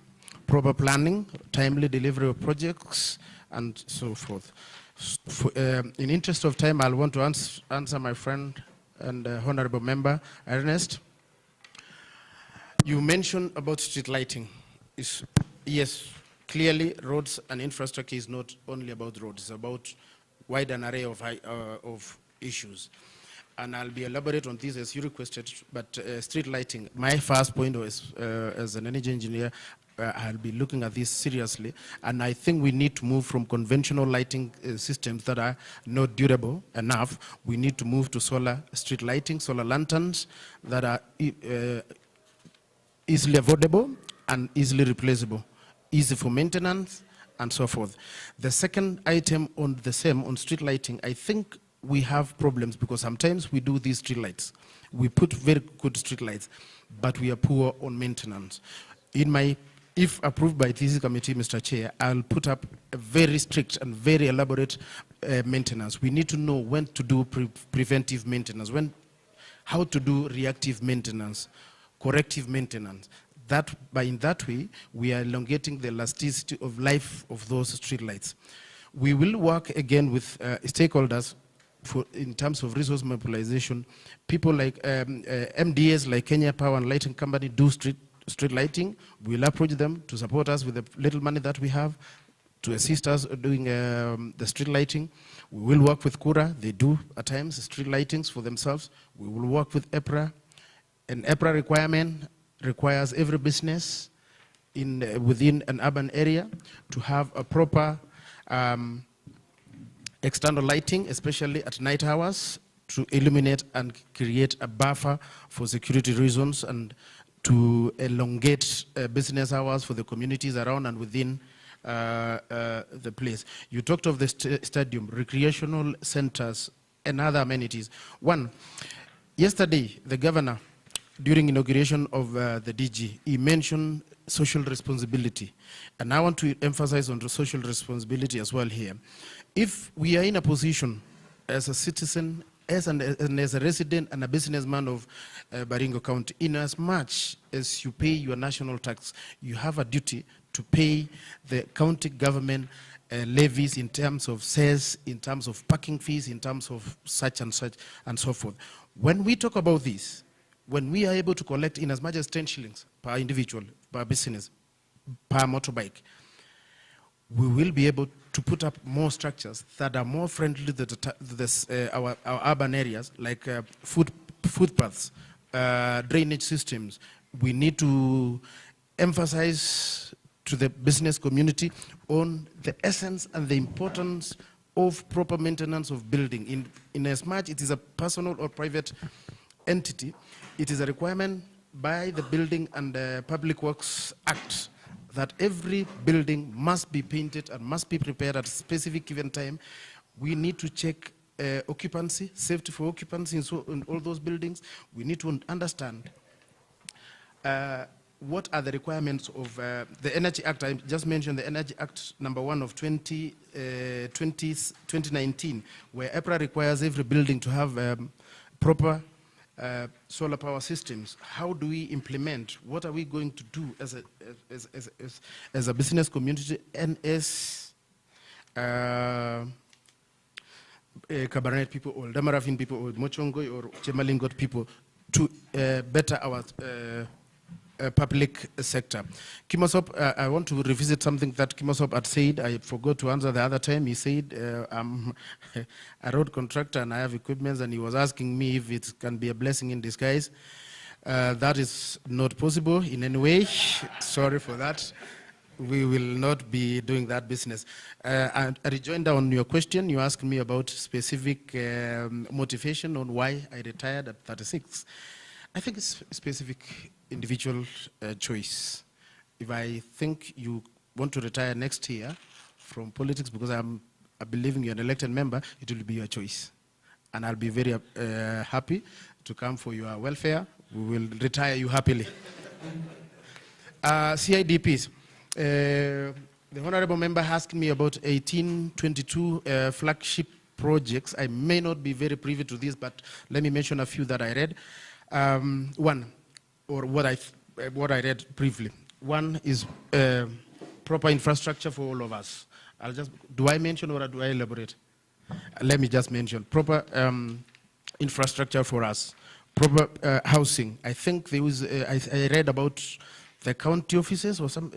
proper planning, timely delivery of projects, and so forth. In interest of time, I'll want to answer my friend and honorable member, Ernest. You mentioned about street lighting. Yes, clearly roads and infrastructure is not only about roads, it's about wide an array of issues. And I'll be elaborate on this as you requested, but street lighting, my first point was, as an energy engineer, I'll be looking at this seriously, and I think we need to move from conventional lighting systems that are not durable enough. We need to move to solar street lighting, solar lanterns that are easily affordable and easily replaceable, easy for maintenance, and so forth. The second item on the same, on street lighting, I think we have problems because sometimes we do these street lights. We put very good street lights, but we are poor on maintenance. If approved by this committee, Mr. Chair, I'll put up a very strict and very elaborate maintenance. We need to know when to do preventive maintenance, how to do reactive maintenance, corrective maintenance. In that way, we are elongating the elasticity of life of those street lights. We will work again with stakeholders in terms of resource mobilization. People like MDAs like Kenya Power and Lighting Company do street lighting. We'll approach them to support us with the little money that we have to assist us doing the street lighting. We will work with Kura. They do at times street lightings for themselves. We will work with EPRA. An EPRA requirement requires every business within an urban area to have a proper external lighting, especially at night hours, to illuminate and create a buffer for security reasons and to elongate business hours for the communities around and within the place. You talked of the stadium, recreational centers, and other amenities. One, yesterday, the governor, during inauguration of the DG, he mentioned social responsibility. And I want to emphasize on the social responsibility as well here. If we are in a position as a citizen, as a resident and a businessman of Baringo County, in as much as you pay your national tax, you have a duty to pay the county government levies in terms of sales, in terms of parking fees, in terms of such and so forth. When we talk about this, when we are able to collect in as much as 10 shillings per individual, per business, per motorbike, we will be able to put up more structures that are more friendly to our urban areas, like footpaths, drainage systems. We need to emphasize to the business community on the essence and the importance of proper maintenance of building. In as much it is a personal or private entity, it is a requirement by the Building and Public Works Act that every building must be painted and must be prepared at a specific given time. We need to check occupancy, safety for occupancy in all those buildings. We need to understand what are the requirements of the Energy Act. I just mentioned the Energy Act number 1 of 2019, where EPRA requires every building to have proper solar power systems. How do we implement? What are we going to do as a business community and as Kabarnet people or Damarafin people or Mochongoi or Chemalingot people to better our public sector? Kimosop, I want to revisit something that Kimosop had said. I forgot to answer the other time. He said, I'm a road contractor and I have equipment, and he was asking me if it can be a blessing in disguise. That is not possible in any way. Sorry for that. We will not be doing that business. I rejoined on your question. You asked me about specific motivation on why I retired at 36. I think it's specific individual choice. If I think you want to retire next year from politics because I believe you're an elected member, it will be your choice. And I'll be very happy to come for your welfare. We will retire you happily. CIDPs. The honorable member asked me about 1822 flagship projects. I may not be very privy to this, but let me mention a few that I read. One, or what I read briefly. One is proper infrastructure for all of us. Do I mention or do I elaborate? Let me just mention proper infrastructure for us, proper housing. I think there was, I read about the county offices or some,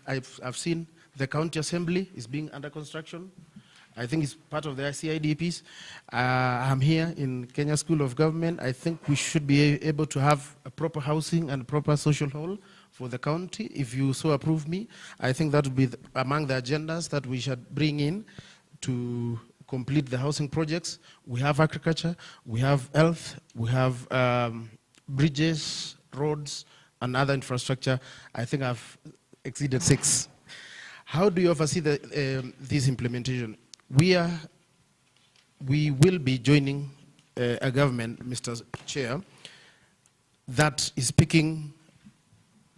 I've seen the county assembly is being under construction. I think it's part of the CIDPs. I'm here in Kenya School of Government. I think we should be able to have a proper housing and proper social hall for the county. If you so approve me, I think that would be among the agendas that we should bring in to complete the housing projects. We have agriculture, we have health, we have bridges, roads, and other infrastructure. I think I've exceeded 6. How do you oversee this implementation? We will be joining a government, Mr. Chair, that is speaking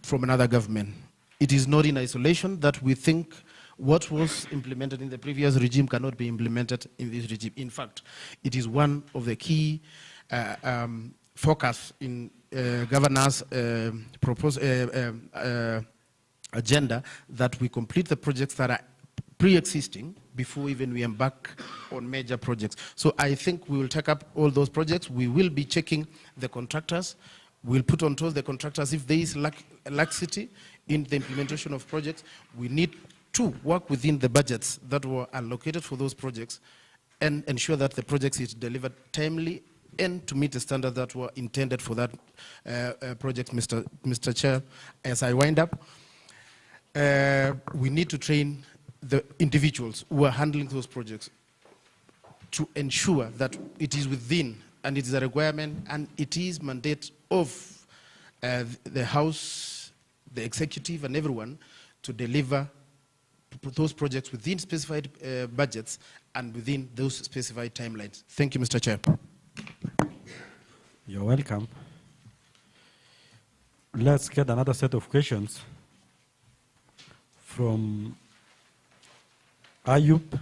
from another government. It is not in isolation that we think what was implemented in the previous regime cannot be implemented in this regime. In fact, it is one of the key focus in governor's agenda that we complete the projects that are pre-existing before even we embark on major projects. So I think we will take up all those projects. We will be checking the contractors. We'll put on toes the contractors if there is laxity in the implementation of projects. We need to work within the budgets that were allocated for those projects and ensure that the projects is delivered timely and to meet the standards that were intended for that project, Mr. Chair. As I wind up, we need to train the individuals who are handling those projects. to ensure that it is within, and it is a requirement, and it is mandate of the House, the executive, and everyone to deliver those projects within specified budgets and within those specified timelines. Thank you, Mr. Chair. You're welcome. Let's get another set of questions from Ayub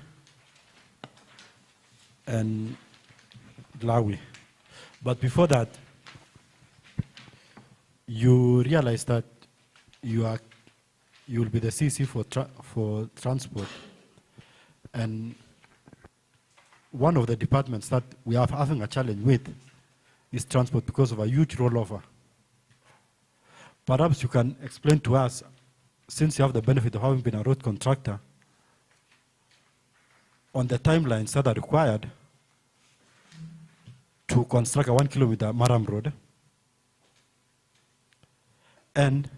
and Lawi. But before that, you realize that you will be the CC for transport, and one of the departments that we are having a challenge with is transport because of a huge rollover. Perhaps you can explain to us, since you have the benefit of having been a road contractor, on the timelines that are required to construct a 1 kilometer Maram road, and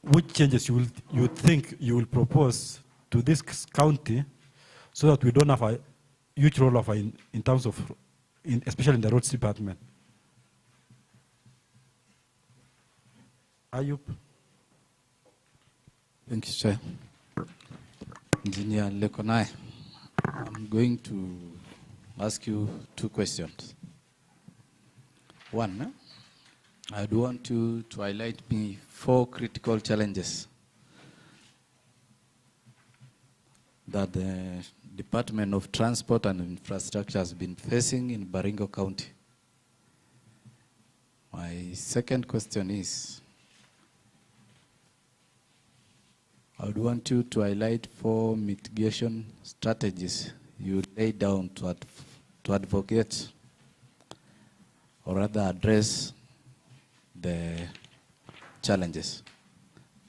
which changes you think you will propose to this county so that we don't have a huge rollover in terms of, especially in the roads department. Ayub. Thank you, Chair. Engineer Lekonaya, I'm going to ask you 2 questions. One, I do want you to highlight me 4 critical challenges that the Department of Transport and Infrastructure has been facing in Baringo County. My second question is, I would want you to highlight 4 mitigation strategies you lay down to advocate or rather address the challenges.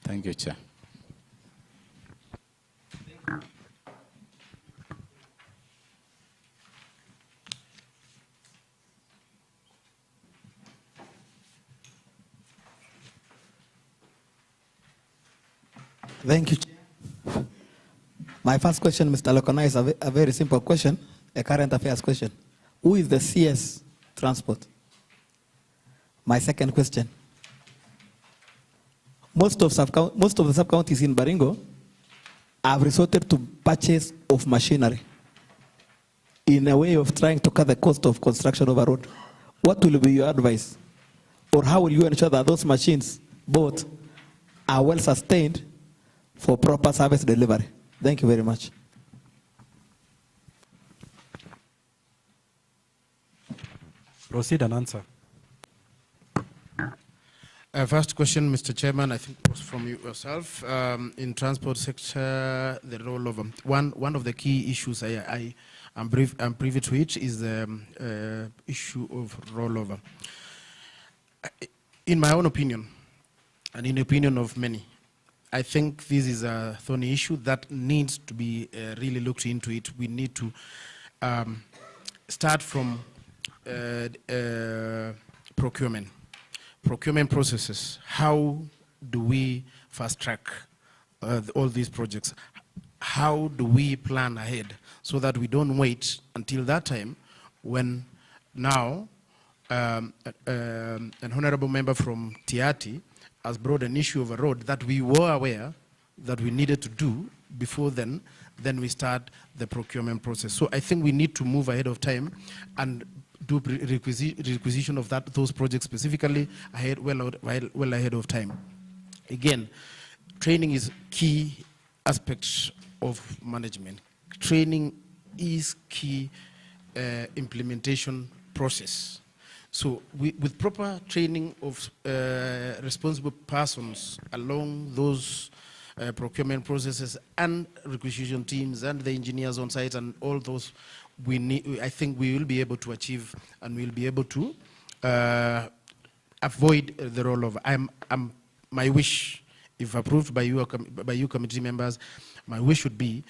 Thank you, Chair. Thank you, Chair. My first question, Mr. Lekonaya, is a very simple question, a current affairs question. Who is the CS Transport? My second question. Most of the sub-counties in Baringo have resorted to purchase of machinery in a way of trying to cut the cost of construction of a road. What will be your advice? Or how will you ensure that those machines both are well sustained for proper service delivery? Thank you very much. Proceed and answer. First question, Mr. Chairman, I think was from yourself. In transport sector, the rollover. One of the key issues I'm privy to it is the issue of rollover. In my own opinion, and in the opinion of many, I think this is a thorny issue that needs to be really looked into it. We need to start from procurement processes. How do we fast track all these projects? How do we plan ahead so that we don't wait until that time when now an honorable member from Tiati has brought an issue of a road that we were aware that we needed to do before then we start the procurement process. So I think we need to move ahead of time and do requisition of those projects specifically well ahead of time. Again, training is key aspect of management. Training is key implementation process. So with proper training of responsible persons along those procurement processes and requisition teams and the engineers on site and all those, I think we will be able to achieve and we'll be able to avoid the rollover. My wish, if approved by you committee members, my wish would be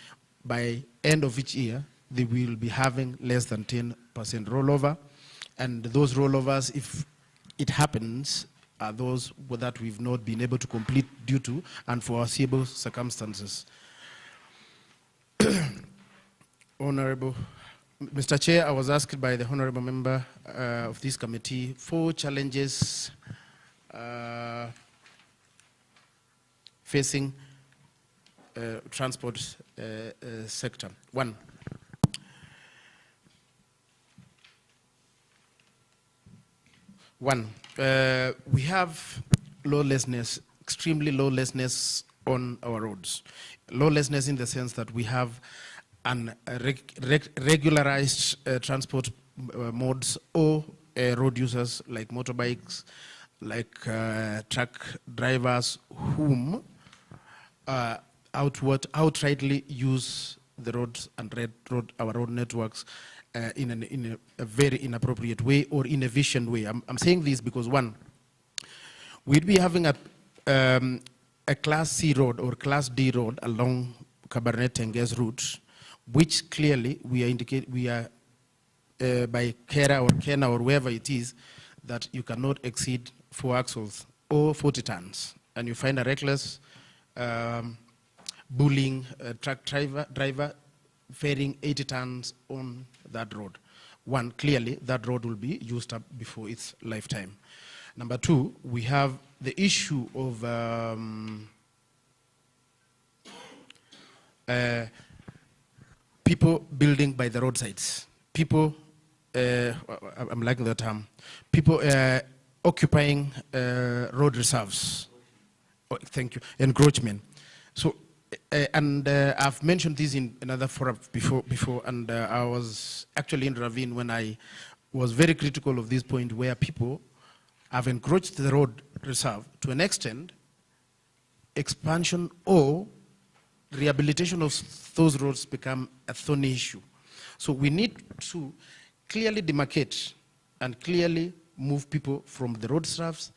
by end of each year, they will be having less than 10% rollover. And those rollovers, if it happens, are those that we've not been able to complete due to unforeseeable circumstances. Honorable Mr. Chair, I was asked by the honorable member of this committee 4 challenges facing transport sector. One, we have lawlessness, extremely lawlessness on our roads. Lawlessness in the sense that we have regularized transport modes or road users like motorbikes, like truck drivers whom outrightly use the roads and our road networks in a very inappropriate way or inefficient way. I'm saying this because one, we'd be having a Class C road or Class D road along KABARNET Tenges route, which clearly we are by Kera or Kena or wherever it is, that you cannot exceed 4 axles or 40 tons. And you find a reckless bullying truck driver ferrying 80 tons on that road. One, clearly that road will be used up before its lifetime. Number 2, we have the issue of people building by the roadsides. People, I'm liking the term, people occupying road reserves. Oh, thank you, encroachment. So, and I've mentioned this in another forum before, and I was actually in Ravine when I was very critical of this point where people have encroached the road reserve to an extent, expansion or rehabilitation of those roads become a thorny issue. So we need to clearly demarcate and clearly move people from the road reserves,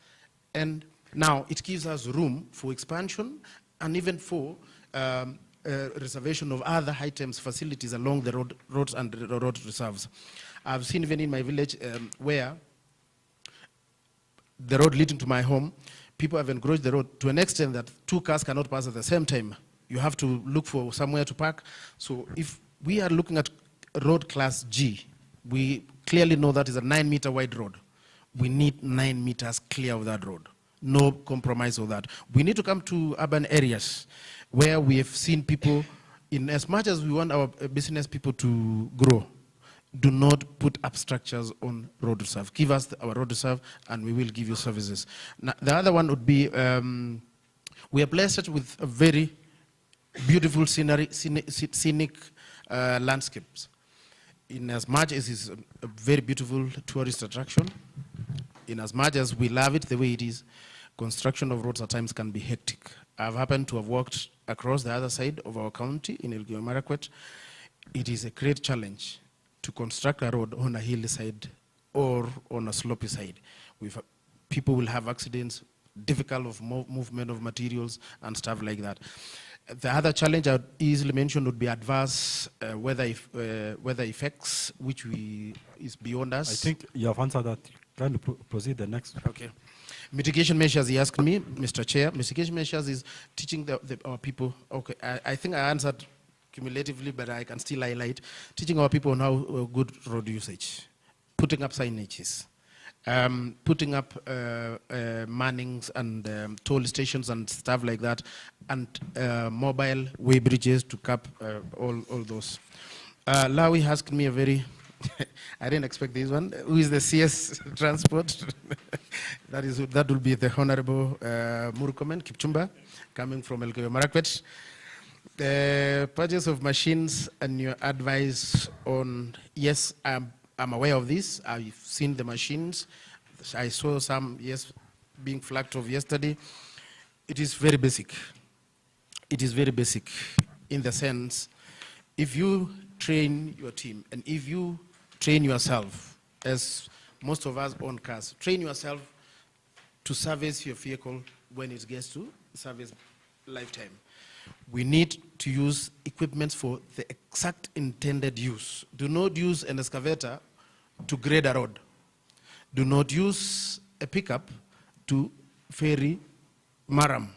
and now it gives us room for expansion and even for reservation of other items, facilities along the roads and the road reserves. I've seen even in my village where the road leading to my home, people have encroached the road to an extent that 2 cars cannot pass at the same time. You have to look for somewhere to park. So if we are looking at road class G, we clearly know that is a 9-meter wide road. We need 9 meters clear of that road. No compromise of that. We need to come to urban areas where we have seen people, in as much as we want our business people to grow, do not put up structures on road reserve. Give us our road reserve and we will give you services. Now, the other one would be, we are blessed with a very beautiful scenery, scenic landscapes. In as much as it's a very beautiful tourist attraction, in as much as we love it the way it is, construction of roads at times can be hectic. I've happened to have walked across the other side of our county in Elgeyo Marakwet. It is a great challenge to construct a road on a hilly side or on a slopey side. People will have accidents, difficult of movement of materials and stuff like that. The other challenge I would easily mention would be adverse weather effects, which is beyond us. I think you have answered that. Trying to proceed the next. Okay. Mitigation measures, he asked me, Mr. Chair. Mitigation measures is teaching our people. Okay, I think I answered cumulatively, but I can still highlight. Teaching our people on how good road usage, putting up signages, putting up mannings and toll stations and stuff like that, and mobile way bridges to cap all those. Lawi asked me a very, I didn't expect this one, who is the CS Transport? That will be the Honorable Murkomen Kipchumba, coming from Elgeyo Marakwet. The purchase of machines and your advice on, yes, I'm aware of this. I've seen the machines. I saw some, yes, being flagged off yesterday. It is very basic. It is very basic in the sense, if you train your team and if you train yourself, as most of us own cars, train yourself to service your vehicle when it gets to service lifetime. We need to use equipment for the exact intended use. Do not use an excavator to grade a road. Do not use a pickup to ferry maram.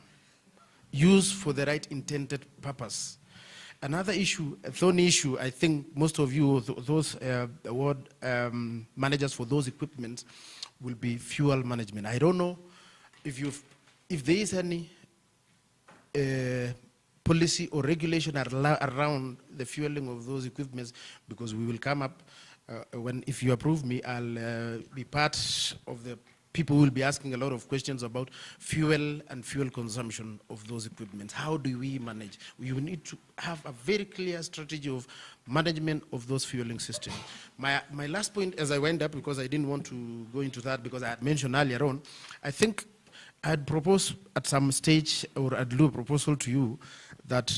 Use for the right intended purpose. Another issue, a thorny issue, I think most of you, those award managers for those equipments, will be fuel management. I don't know if there is any policy or regulation around the fueling of those equipments, because we will come up, if you approve me, I'll be part of the people who will be asking a lot of questions about fuel and fuel consumption of those equipments. How do we manage? We will need to have a very clear strategy of management of those fueling systems. My last point as I wind up, because I didn't want to go into that because I had mentioned earlier on, I think I'd propose at some stage, or I'd do a proposal to you, that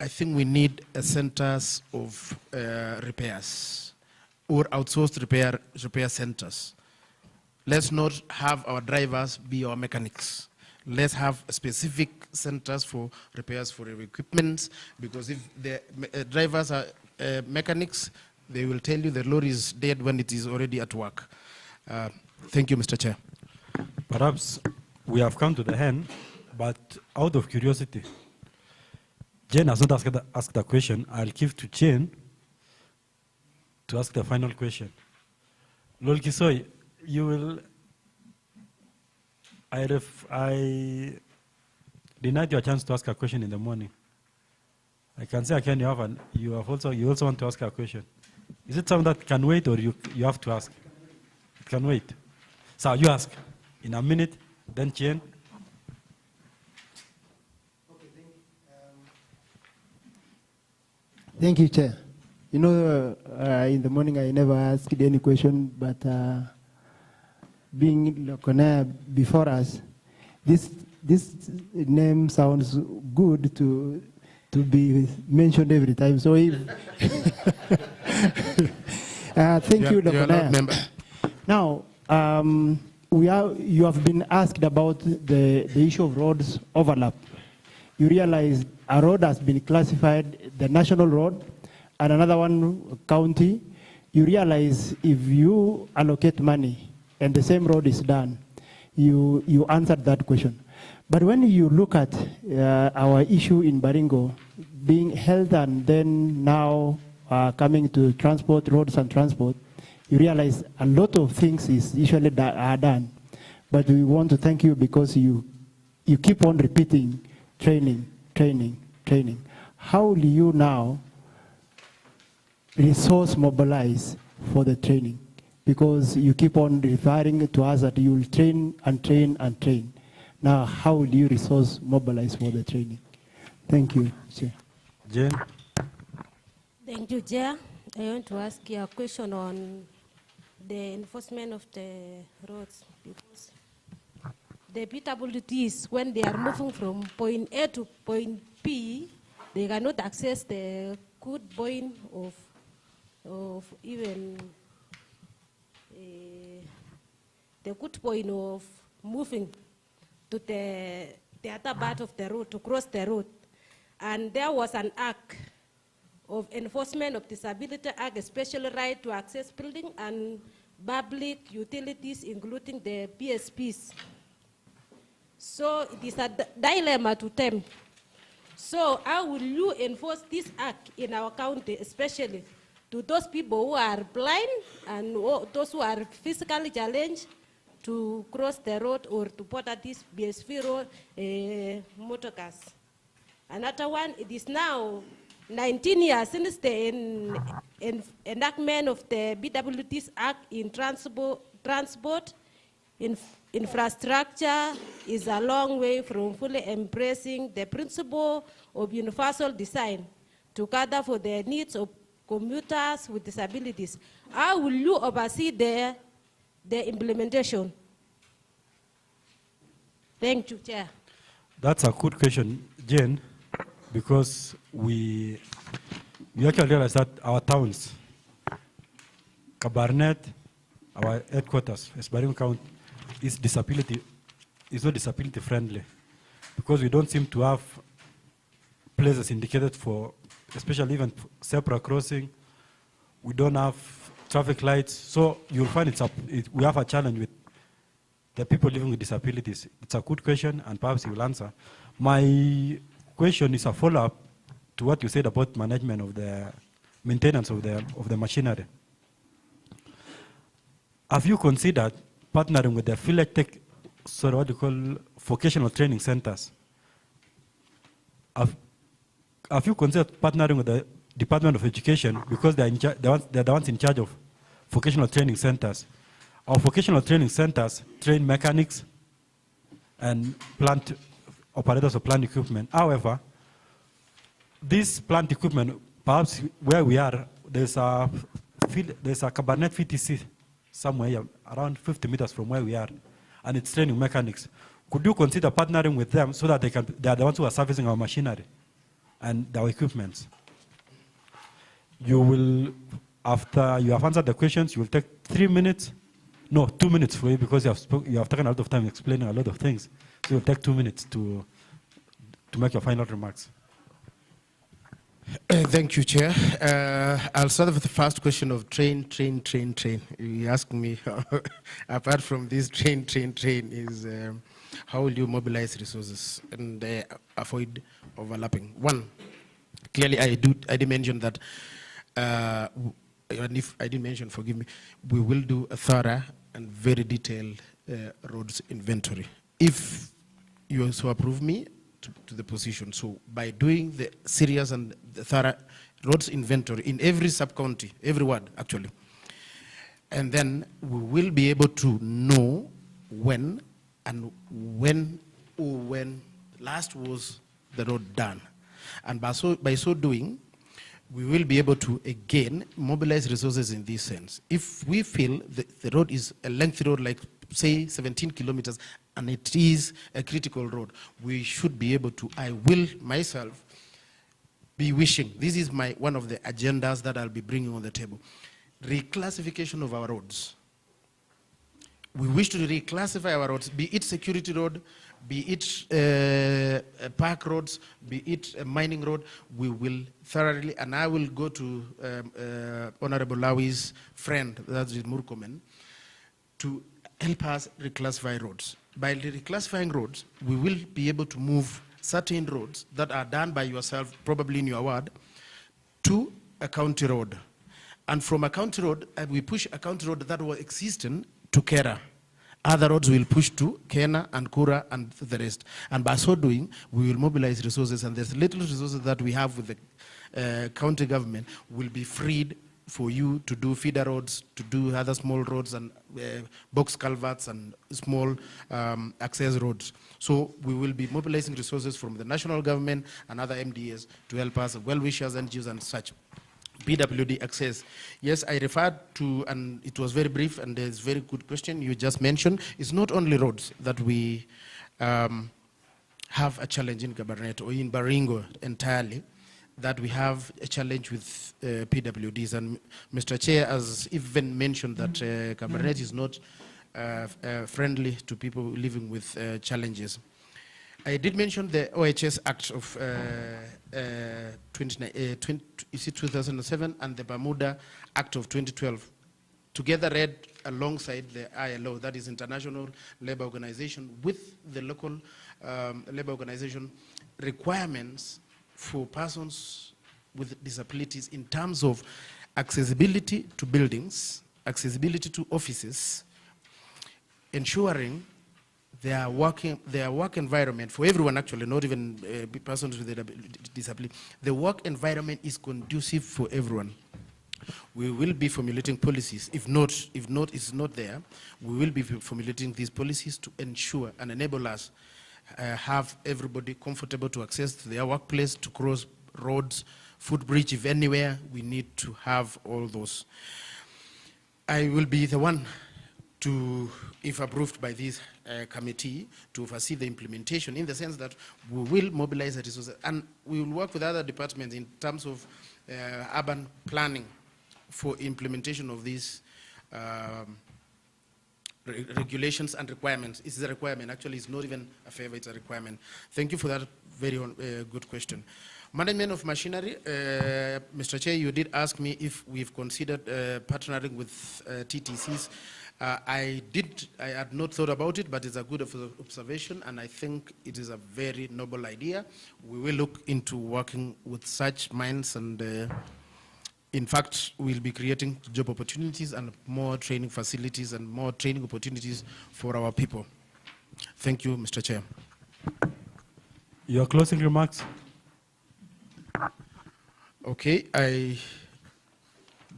I think we need a centers of repairs or outsourced repair centers. Let's not have our drivers be our mechanics. Let's have specific centers for repairs for equipment, because if the drivers are mechanics, they will tell you the lorry is dead when it is already at work. Thank you, Mr. Chair. Perhaps we have come to the end, but out of curiosity, Jane has not asked the question. I'll give to Jane to ask the final question. Lol Kisoy, you will, I denied you a chance to ask a question in the morning. I can say again, you also want to ask a question. Is it something that can wait, or you have to ask? It can wait. So you ask in a minute, then Jane. Thank you, Chair. You know, in the morning I never asked any question, but being Lekonaya before us, this name sounds good to be mentioned every time. So if thank you, Lekonaya. Now, you have been asked about the issue of roads overlap. You realize a road has been classified the national road and another one county. You realize if you allocate money and the same road is done, you answered that question. But when you look at our issue in Baringo being health and then now coming to transport, roads and transport, you realize a lot of things is usually are done. But we want to thank you because you keep on repeating training, training, training. How will you now resource mobilize for the training? Because you keep on referring to us that you will train and train and train. Now, how will you resource mobilize for the training? Thank you, Chair. Jane. Thank you, Chair. I want to ask you a question on the enforcement of the roads, because the PWDs, when they are moving from point A to point B, they cannot access the good point of even the good point of moving to the other part of the road, to cross the road. And there was an act of enforcement of disability act, especially right to access building and public utilities, including the PSPs. So it is a dilemma to them. So how will you enforce this act in our county, especially to those people who are blind and those who are physically challenged to cross the road or to border this BSV road motor cars? Another one, it is now 19 years since the enactment of the BWDs Act in transport. Infrastructure is a long way from fully embracing the principle of universal design to cater for the needs of commuters with disabilities. How will you oversee the implementation? Thank you, Chair. That's a good question, Jane, because we actually realize that our towns, KABARNET, our headquarters, as Baringo County, is not disability friendly, because we don't seem to have places indicated for, especially even zebra crossing. We don't have traffic lights, so you'll find we have a challenge with the people living with disabilities. It's a good question, and perhaps you will answer. My question is a follow-up to what you said about management of the maintenance of the machinery. Have you considered partnering with the village tech, sort of what you call vocational training centers? Have you considered partnering with the Department of Education, because they're the ones in charge of vocational training centers? Our vocational training centers train mechanics and plant operators of plant equipment. However, this plant equipment, perhaps where we are, there's a KABARNET VTC somewhere around 50 meters from where we are, and it's training mechanics. Could you consider partnering with them so that they are the ones who are servicing our machinery and our equipment? You will, after you have answered the questions, you will take 3 minutes. No, 2 minutes for you, because you have taken a lot of time explaining a lot of things. So you'll take 2 minutes to make your final remarks. Thank you, Chair. I'll start with the first question of train. You asked me, apart from this train, is how will you mobilize resources and avoid overlapping? One, clearly I did mention that, and if I didn't mention, forgive me, we will do a thorough and very detailed roads inventory. If you also approve me to the position. So by doing the serious and the thorough roads inventory in every sub-county, every ward actually, and then we will be able to know when last was the road done. And by so doing, we will be able to again mobilize resources in this sense. If we feel that the road is a lengthy road, like say 17 kilometers, and it is a critical road, we should be able to, I will myself be wishing, this is one of the agendas that I'll be bringing on the table, reclassification of our roads. We wish to reclassify our roads, be it security road, be it park roads, be it a mining road. We will thoroughly, and I will go to Honorable Lawi's friend, that's Murkomen, to help us reclassify roads. By reclassifying roads, we will be able to move certain roads that are done by yourself, probably in your ward, to a county road. And from a county road, we push a county road that was existing to Kera. Other roads will push to Kena and Kura and the rest. And by so doing, we will mobilize resources, and there's little resources that we have with the county government will be freed for you to do feeder roads, to do other small roads and box culverts and small access roads. So we will be mobilizing resources from the national government and other MDAs to help us, well-wishers, NGOs and such. PWD access. Yes, I referred to, and it was very brief, and there's a very good question you just mentioned. It's not only roads that we have a challenge in KABARNET or in BARINGO entirely, that we have a challenge with PWDs. And Mr. Chair has even mentioned that KABARNET is not friendly to people living with challenges. I did mention the OHS Act of 2007 and the Bermuda Act of 2012, together read alongside the ILO, that is International Labour Organization, with the local labour organization requirements for persons with disabilities in terms of accessibility to buildings, accessibility to offices, ensuring their work environment, for everyone actually, not even persons with a disability, the work environment is conducive for everyone. We will be formulating policies. If it's not there, we will be formulating these policies to ensure and enable us have everybody comfortable to access to their workplace, to cross roads, footbridge, if anywhere, we need to have all those. I will be the one to, if approved by this committee, to oversee the implementation, in the sense that we will mobilize the resources, and we will work with other departments in terms of urban planning for implementation of these regulations and requirements. It's a requirement. Actually, it's not even a favor, it's a requirement. Thank you for that very good question. Management of machinery, Mr. Chair, you did ask me if we've considered partnering with TTCs. I had not thought about it, but it's a good observation, and I think it is a very noble idea. We will look into working with such minds, and in fact, we'll be creating job opportunities and more training facilities and more training opportunities for our people. Thank you, Mr. Chair. Your closing remarks? Okay, I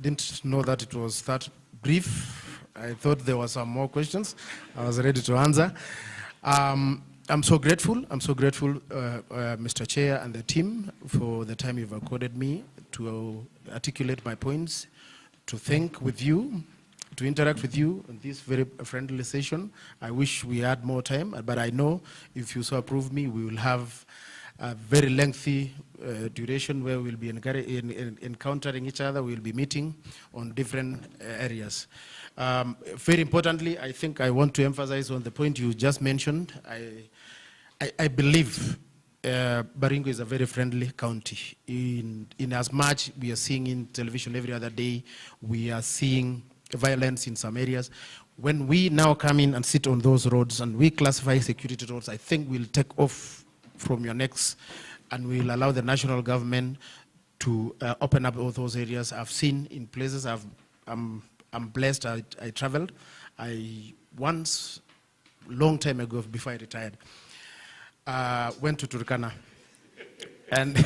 didn't know that it was that brief. I thought there were some more questions. I was ready to answer. I'm so grateful. Mr. Chair and the team, for the time you've accorded me to articulate my points, to think with you, to interact with you in this very friendly session. I wish we had more time, but I know if you so approve me, we will have a very lengthy duration where we'll be encountering each other. We'll be meeting on different areas. Very importantly, I think I want to emphasize on the point you just mentioned. I believe Baringo is a very friendly county. In as much we are seeing in television every other day, we are seeing violence in some areas. When we now come in and sit on those roads and we classify security roads, I think we'll take off from your necks and we'll allow the national government to open up all those areas. I've seen in places I'm blessed. I traveled. I once, long time ago, before I retired, went to Turkana, and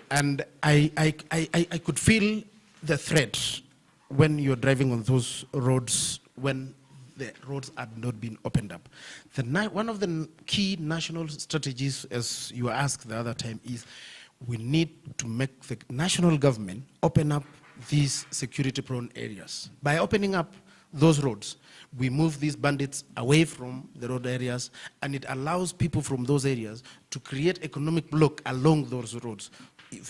and I could feel the threat when you're driving on those roads when the roads had not been opened up. One of the key national strategies, as you asked the other time, is we need to make the national government open up these security-prone areas. By opening up those roads, we move these bandits away from the road areas, and it allows people from those areas to create economic block along those roads.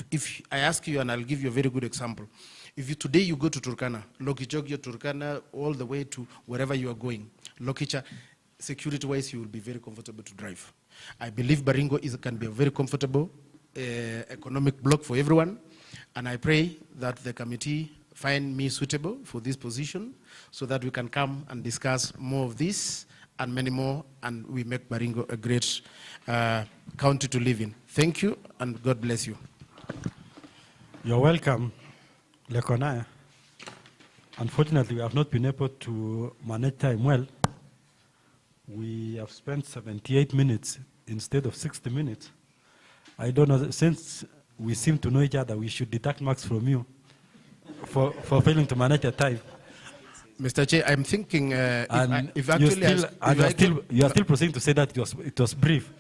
If I ask you, and I'll give you a very good example, if today you go to Turkana, Lokichogyo, Turkana, all the way to wherever you are going, Lokicha, security-wise, you will be very comfortable to drive. I believe Baringo can be a very comfortable economic block for everyone, and I pray that the committee find me suitable for this position so that we can come and discuss more of this and many more, and we make Baringo a great county to live in. Thank you, and God bless you. You're welcome, Lekonaya. Unfortunately, we have not been able to manage time well. We have spent 78 minutes instead of 60 minutes. I don't know, since we seem to know each other, we should deduct marks from you for failing to manage the time. Mr. Chair, I'm thinking if you are still proceeding to say that it was brief.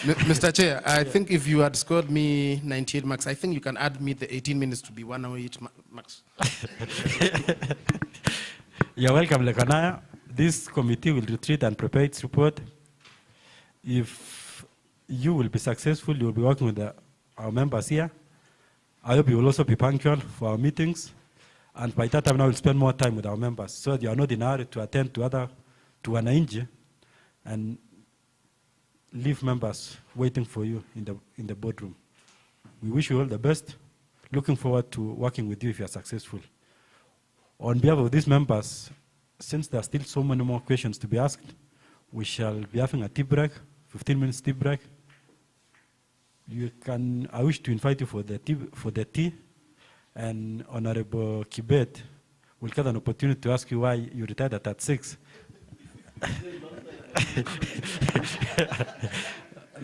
Mr. Chair, I think if you had scored me 98 marks, I think you can add me the 18 minutes to be 108 marks. You're welcome, Lekonaya. This committee will retreat and prepare its report. If you will be successful, you will be working with our members here. I hope you will also be punctual for our meetings. And by that time, I will spend more time with our members, so that you are not in a hurry to attend to wananchi and leave members waiting for you in the boardroom. We wish you all the best. Looking forward to working with you if you are successful. On behalf of these members, since there are still so many more questions to be asked, we shall be having a tea break, 15 minutes tea break. I wish to invite you for the tea. And Honorable Kibet will get an opportunity to ask you why you retired at 36.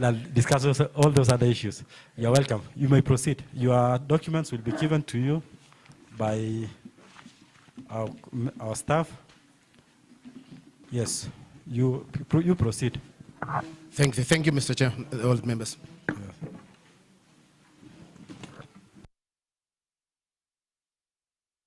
I'll discuss all those other issues. You're welcome. You may proceed. Your documents will be given to you by our staff. Yes, you proceed. Thank you, Mr. Chair, all members. Yeah.